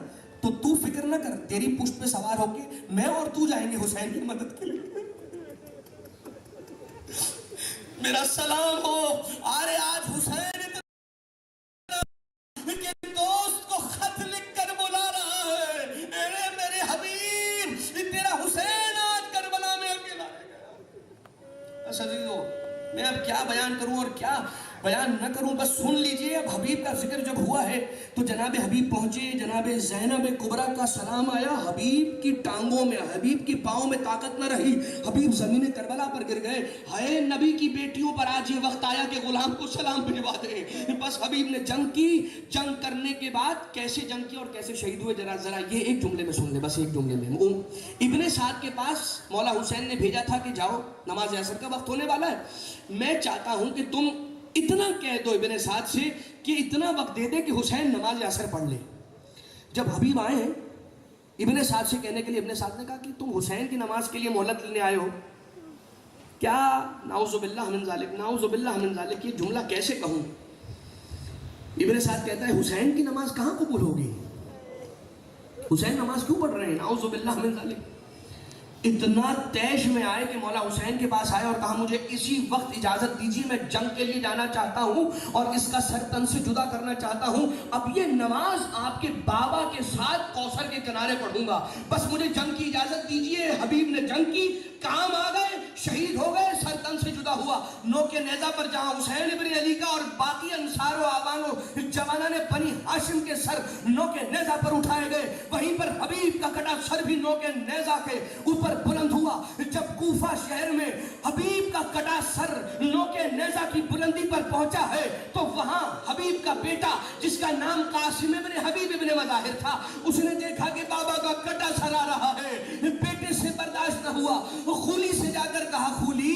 تو فکر نہ کر، تیری پشت پہ سوار ہو کے میں اور تو جائیں گے حسین کی مدد کے لیے. میرا سلام ہو. ارے آج حسین کے دوست کو خط لکھ کر بلا رہا ہے، اے میرے حبیب تیرا حسین آج کربلا میں اکیلا رہ گیا. عزیزو میں اب کیا بیان کروں اور کیا بیان نہ کروں، بس سن لیجئے. اب حبیب کا ذکر جب ہوا ہے تو جناب حبیب پہنچے، جناب زینب کبریٰ کا سلام آیا. حبیب کی ٹانگوں میں، حبیب کی پاؤں میں طاقت نہ رہی، حبیب زمین کربلا پر گر گئے. ہائے نبی کی بیٹیوں پر آج یہ وقت آیا کہ غلام کو سلام بھجوا دیں. بس حبیب نے جنگ کی. جنگ کرنے کے بعد کیسے جنگ کی اور کیسے شہید ہوئے ذرا یہ ایک جملے میں سن لیں، بس ایک جملے میں. ابن سعد کے پاس مولا حسین نے بھیجا تھا کہ جاؤ نماز عصر کا وقت ہونے والا ہے، میں چاہتا ہوں کہ تم اتنا کہہ دو ابن سعد سے کہ اتنا وقت دے دے کہ حسین نماز عصر پڑھ لے. جب حبیب آئے ہیں ابن سعد سے کہنے کے لیے، ابن سعد نے کہا کہ تم حسین کی نماز کے لیے مہلت لینے آئے ہو کیا؟ نعوذ باللہ من ذالک، نعوذ باللہ من ذالک، یہ جملہ کیسے کہوں؟ ابن سعد کہتا ہے حسین کی نماز کہاں قبول ہوگی؟ حسین نماز کیوں پڑھ رہے ہیں؟ نعوذ باللہ من ذالک. اتنا تیش میں آئے کہ مولا حسین کے پاس آئے اور کہا مجھے اسی وقت اجازت دیجیے، میں جنگ کے لیے جانا چاہتا ہوں اور اس کا سر تن سے جدا کرنا چاہتا ہوں. اب یہ نماز آپ کے بابا کے ساتھ کوثر کے کنارے پڑھوں گا، بس مجھے جنگ کی اجازت دیجیے. حبیب نے جنگ کی، کام آ گئے، شہید ہو گئے، سر تن سے جدا ہوا. نوکے نیزہ پر جہاں حسین ابن علی کا اور باقی انصار و آبان و جوانان بنی ہاشم کے سر نوکے نیزہ پر اٹھائے گئے، وہیں پر حبیب کا کٹا سر بھی نوکے نیزہ کے اوپر بلند ہوا. جب کوفہ شہر میں حبیب کا کٹا سر نوکے نیزہ کی بلندی پر پہنچا ہے تو وہاں حبیب کا بیٹا جس کا نام قاسم ابن حبیب ابن مظاہر تھا، اس نے دیکھا کہ بابا کا کٹا سر آ رہا ہے. بیٹے سے برداشت نہ ہوا، خولی سے جا کر کہا خولی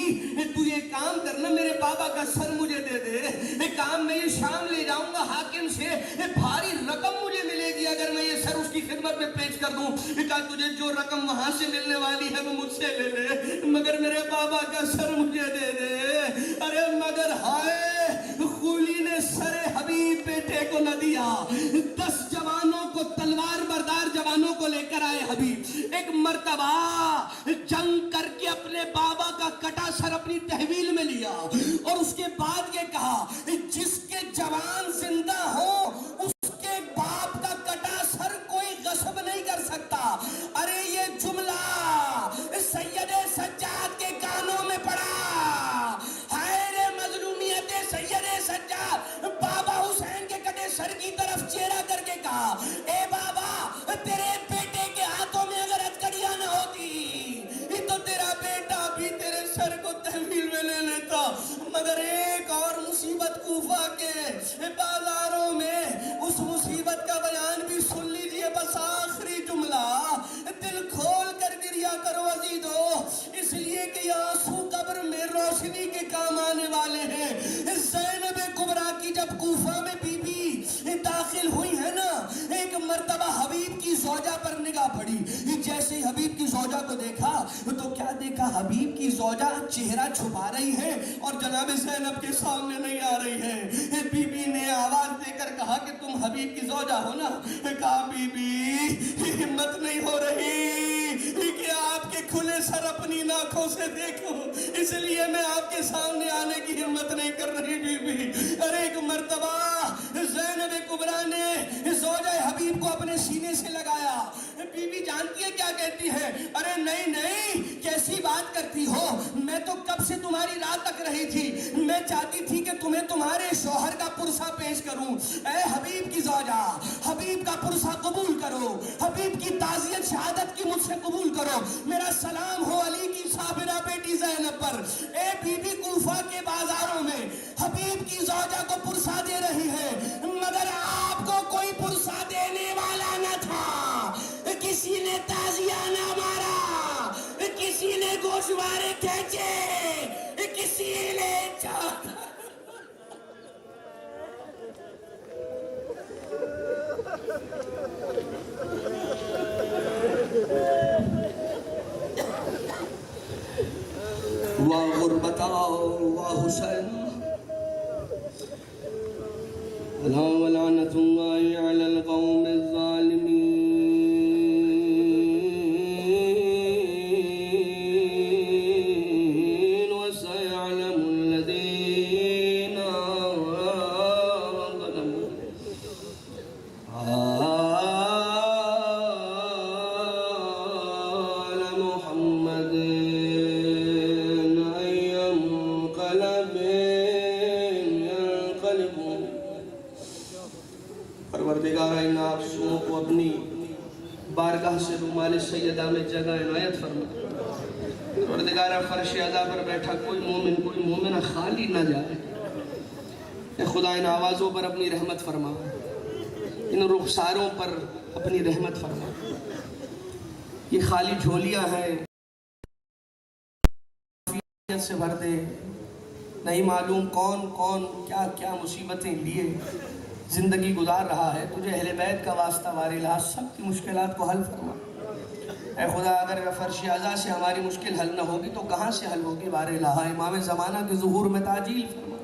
تو یہ کام کرنا، میرے بابا کا سر مجھے دے دے، کام میں یہ شام لے جاؤں گا حاکم سے، بھاری رقم مجھے ملے گی اگر میں یہ سر اس کی خدمت میں پیش کر دوں. کہا تجھے جو رقم وہاں سے ملنے والی ہے وہ مجھ سے لے لے، مگر میرے بابا کا سر مجھے دے دے. ارے مگر ہائے خولی نے سر حبیب بیٹے کو نہ دیا. تحویل میں لیا اور اس کے بعد یہ کہا جس کے جوان زندہ ہو اس کے باپ کا کٹا سر کوئی غصب نہیں کر سکتا. ارے یہ جملہ سید سجاد کے کانوں میں پڑا. ہائے رے مظلومیت سید سجاد. بابا حسین کے کٹے سر کی طرف چہرہ کر کے کہا اے بابا تیرے بیٹے کے ہاتھوں میں اگر ہتھکڑیاں نہ ہوتی تو تیرا بیٹا بھی تیرے سر کو تحویل میں لے لیتا. مگر ایک اور مصیبت کوفہ کے بازاروں میں, اس مصیبت کا بیان بھی سن لیجئے. بس آخری جملہ, دل کھول کر گریا کرو عزیزو, اس لیے کہ یہ آنسو قبر میں روشنی کے کام آنے والے ہیں. زینب کبریٰ کی جب کوفہ میں بی بی داخل ہوئی ہے نا, ایک مرتبہ حبیب کی زوجہ پر نگاہ پڑی. جیسے ہی حبیب کی زوجہ کو دیکھا تو کیا دیکھا, حبیب کی زوجہ چہرہ چھپا رہی ہے اور جناب زینب کے سامنے نہیں آ رہی ہے. بی بی نے آواز دے کر کہا کہ تم حبیب کی زوجہ ہو نا. کہا بی بی ہمت نہیں ہو رہی کہ آپ کے کھلے سر اپنی ناکھوں سے دیکھو, اس لیے میں آپ کے سامنے آنے کی ہمت نہیں کر رہی بی بی. ارے ایک مرتبہ زینب کبریٰ نے زوجہ حبیب کو اپنے سینے سے لگایا. بی بی جانتی ہے کیا کہتی ہے, ارے نہیں نہیں کیسی بات کرتی ہو, میں تو کب سے تمہاری راہ تک رہی تھی, میں چاہتی تھی کہ تمہیں تمہارے شوہر کا پرسہ پیش کروں. اے حبیب کی زوجہ, حبیب کا پرسہ قبول کرو, حبیب کی تعزیت شہادت کی مجھ سے قبول کرو. میرا سلام ہو علی کی صابرہ بیٹی زینب پر. اے بی بی کوفہ کے بازاروں میں حبیب کی زوجہ کو پرسہ دے رہی ہے, مگر آپ کو کوئی پرسہ دینے والا نہ تھا. کسی نے تازیہ نہ مارا, کسی نے گوشوارے کھینچے, کسی نے چاہتا. واہ غربتا واہ حسین ولعنت اللہ علی القوم الظالمین وسيعلم الذين ظلموا آل محمد أي منقلب ينقلبون. پروردگار ان آنسوؤں کو اپنی بارگاہ سے رومال سیدہ میں جگہ عنایت فرما. پروردگار فرش عزا پر بیٹھا کوئی مومن خالی نہ جائے. اے خدا ان آوازوں پر اپنی رحمت فرما, ان رخساروں پر اپنی رحمت فرما. یہ خالی جھولیاں ہیں, سے بھر دے. نہیں معلوم کون کون کیا کیا مصیبتیں لیے زندگی گزار رہا ہے. تجھے اہل بیت کا واسطہ وار الہ سب کی مشکلات کو حل فرما. اے خدا اگر فرش اعضا سے ہماری مشکل حل نہ ہوگی تو کہاں سے حل ہوگی وار الہ. امام زمانہ کے ظہور میں تعجیل فرما,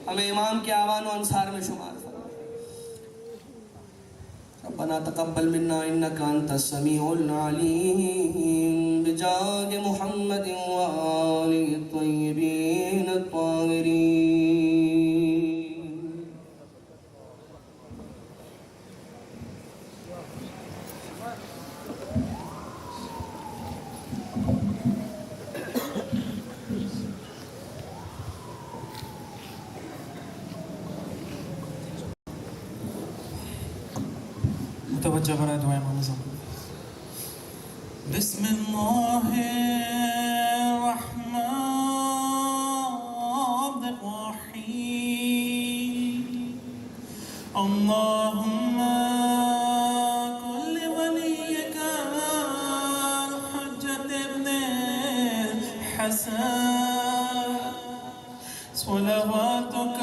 ہمیں امام کے آوان و انصار میں شمار فرما. ربنا تقبل منا انك انت السميع العليم بجاه محمد وآله الطيبين الطاهرين. متوجہ برائے دعا امام زمان. بسم اللہ الرحمن الرحیم. اللہم کل ولیک حجت ابن حسن صلواتک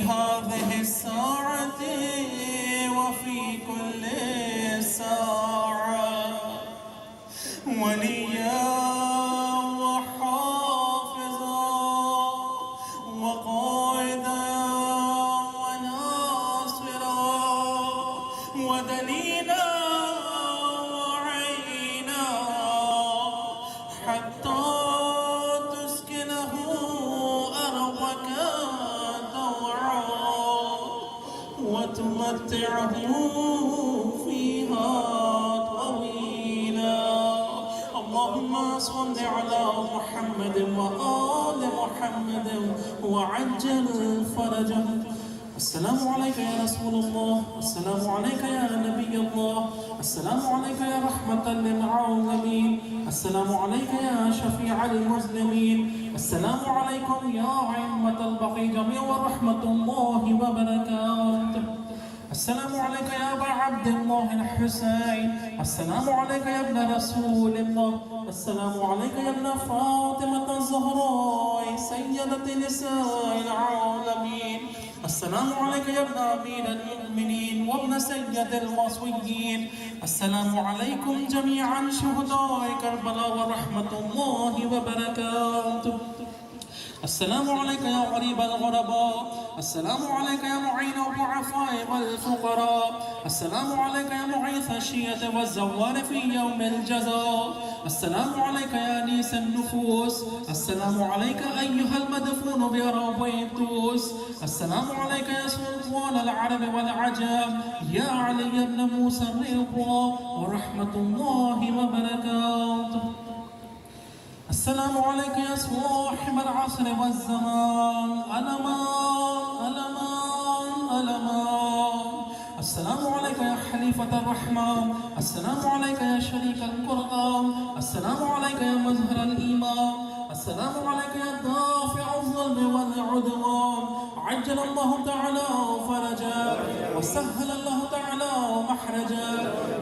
هذه الساعة وفي كل ساعة وليا وحافظا وقائدا وناصرا ودليلا صل على محمد وآل محمد وعجل فرجهم. السلام عليك يا رسول الله، السلام عليك يا نبي الله، السلام عليك يا رحمة للعالمين، السلام عليك يا شفيع المسلمين، السلام عليكم يا أئمة البقية جميعا ورحمة الله وبركاته. السلام عليك يا أبا عبد الله الحسين، السلام عليك يا ابن رسول الله، السلام عليك يا ابن فاطمة الزهراء سيدة نساء العالمين، السلام عليك يا ابن أمير المؤمنين وابن سيد المصريين، السلام عليكم جميعا شهداء كربلاء ورحمة الله وبركاته. السلام عليك يا غريب الغرباء، السلام عليك يا معين الضعفاء والفقراء، السلام عليك يا معيث الشية والزوار في يوم الجزاء، السلام عليك يا أنيس النفوس، السلام عليك أيها المدفون برابيتوس، السلام عليك يا سلطان العرب والعجم يا علي بن موسى الرضا ورحمة الله وبركاته. السلام عليك يا صاحب العصر والزمان ألمان ألمان ألمان، السلام عليك يا حليفة الرحمن، السلام عليك يا شريك القرآن، السلام عليك يا مظهر الإيمان، السلام عليك يا دافع الظلم والعدوان، عجل الله تعالى فرجا وسهل الله تعالى مخرجا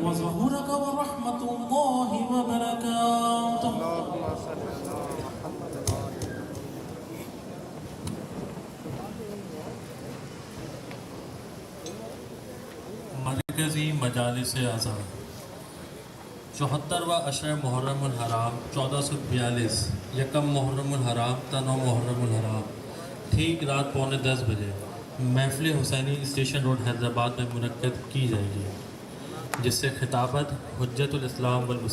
وظهورك ورحمة الله وبركاته. مرکزی مجالس ازہر 74واں عشر محرم الحرام 1442 یکم محرم الحرام تا 9 محرم الحرام ٹھیک رات 9:45 بجے محفل حسینی اسٹیشن روڈ حیدرآباد میں منعقد کی جائے گی، جس سے خطابت حجت الاسلام والمسلمین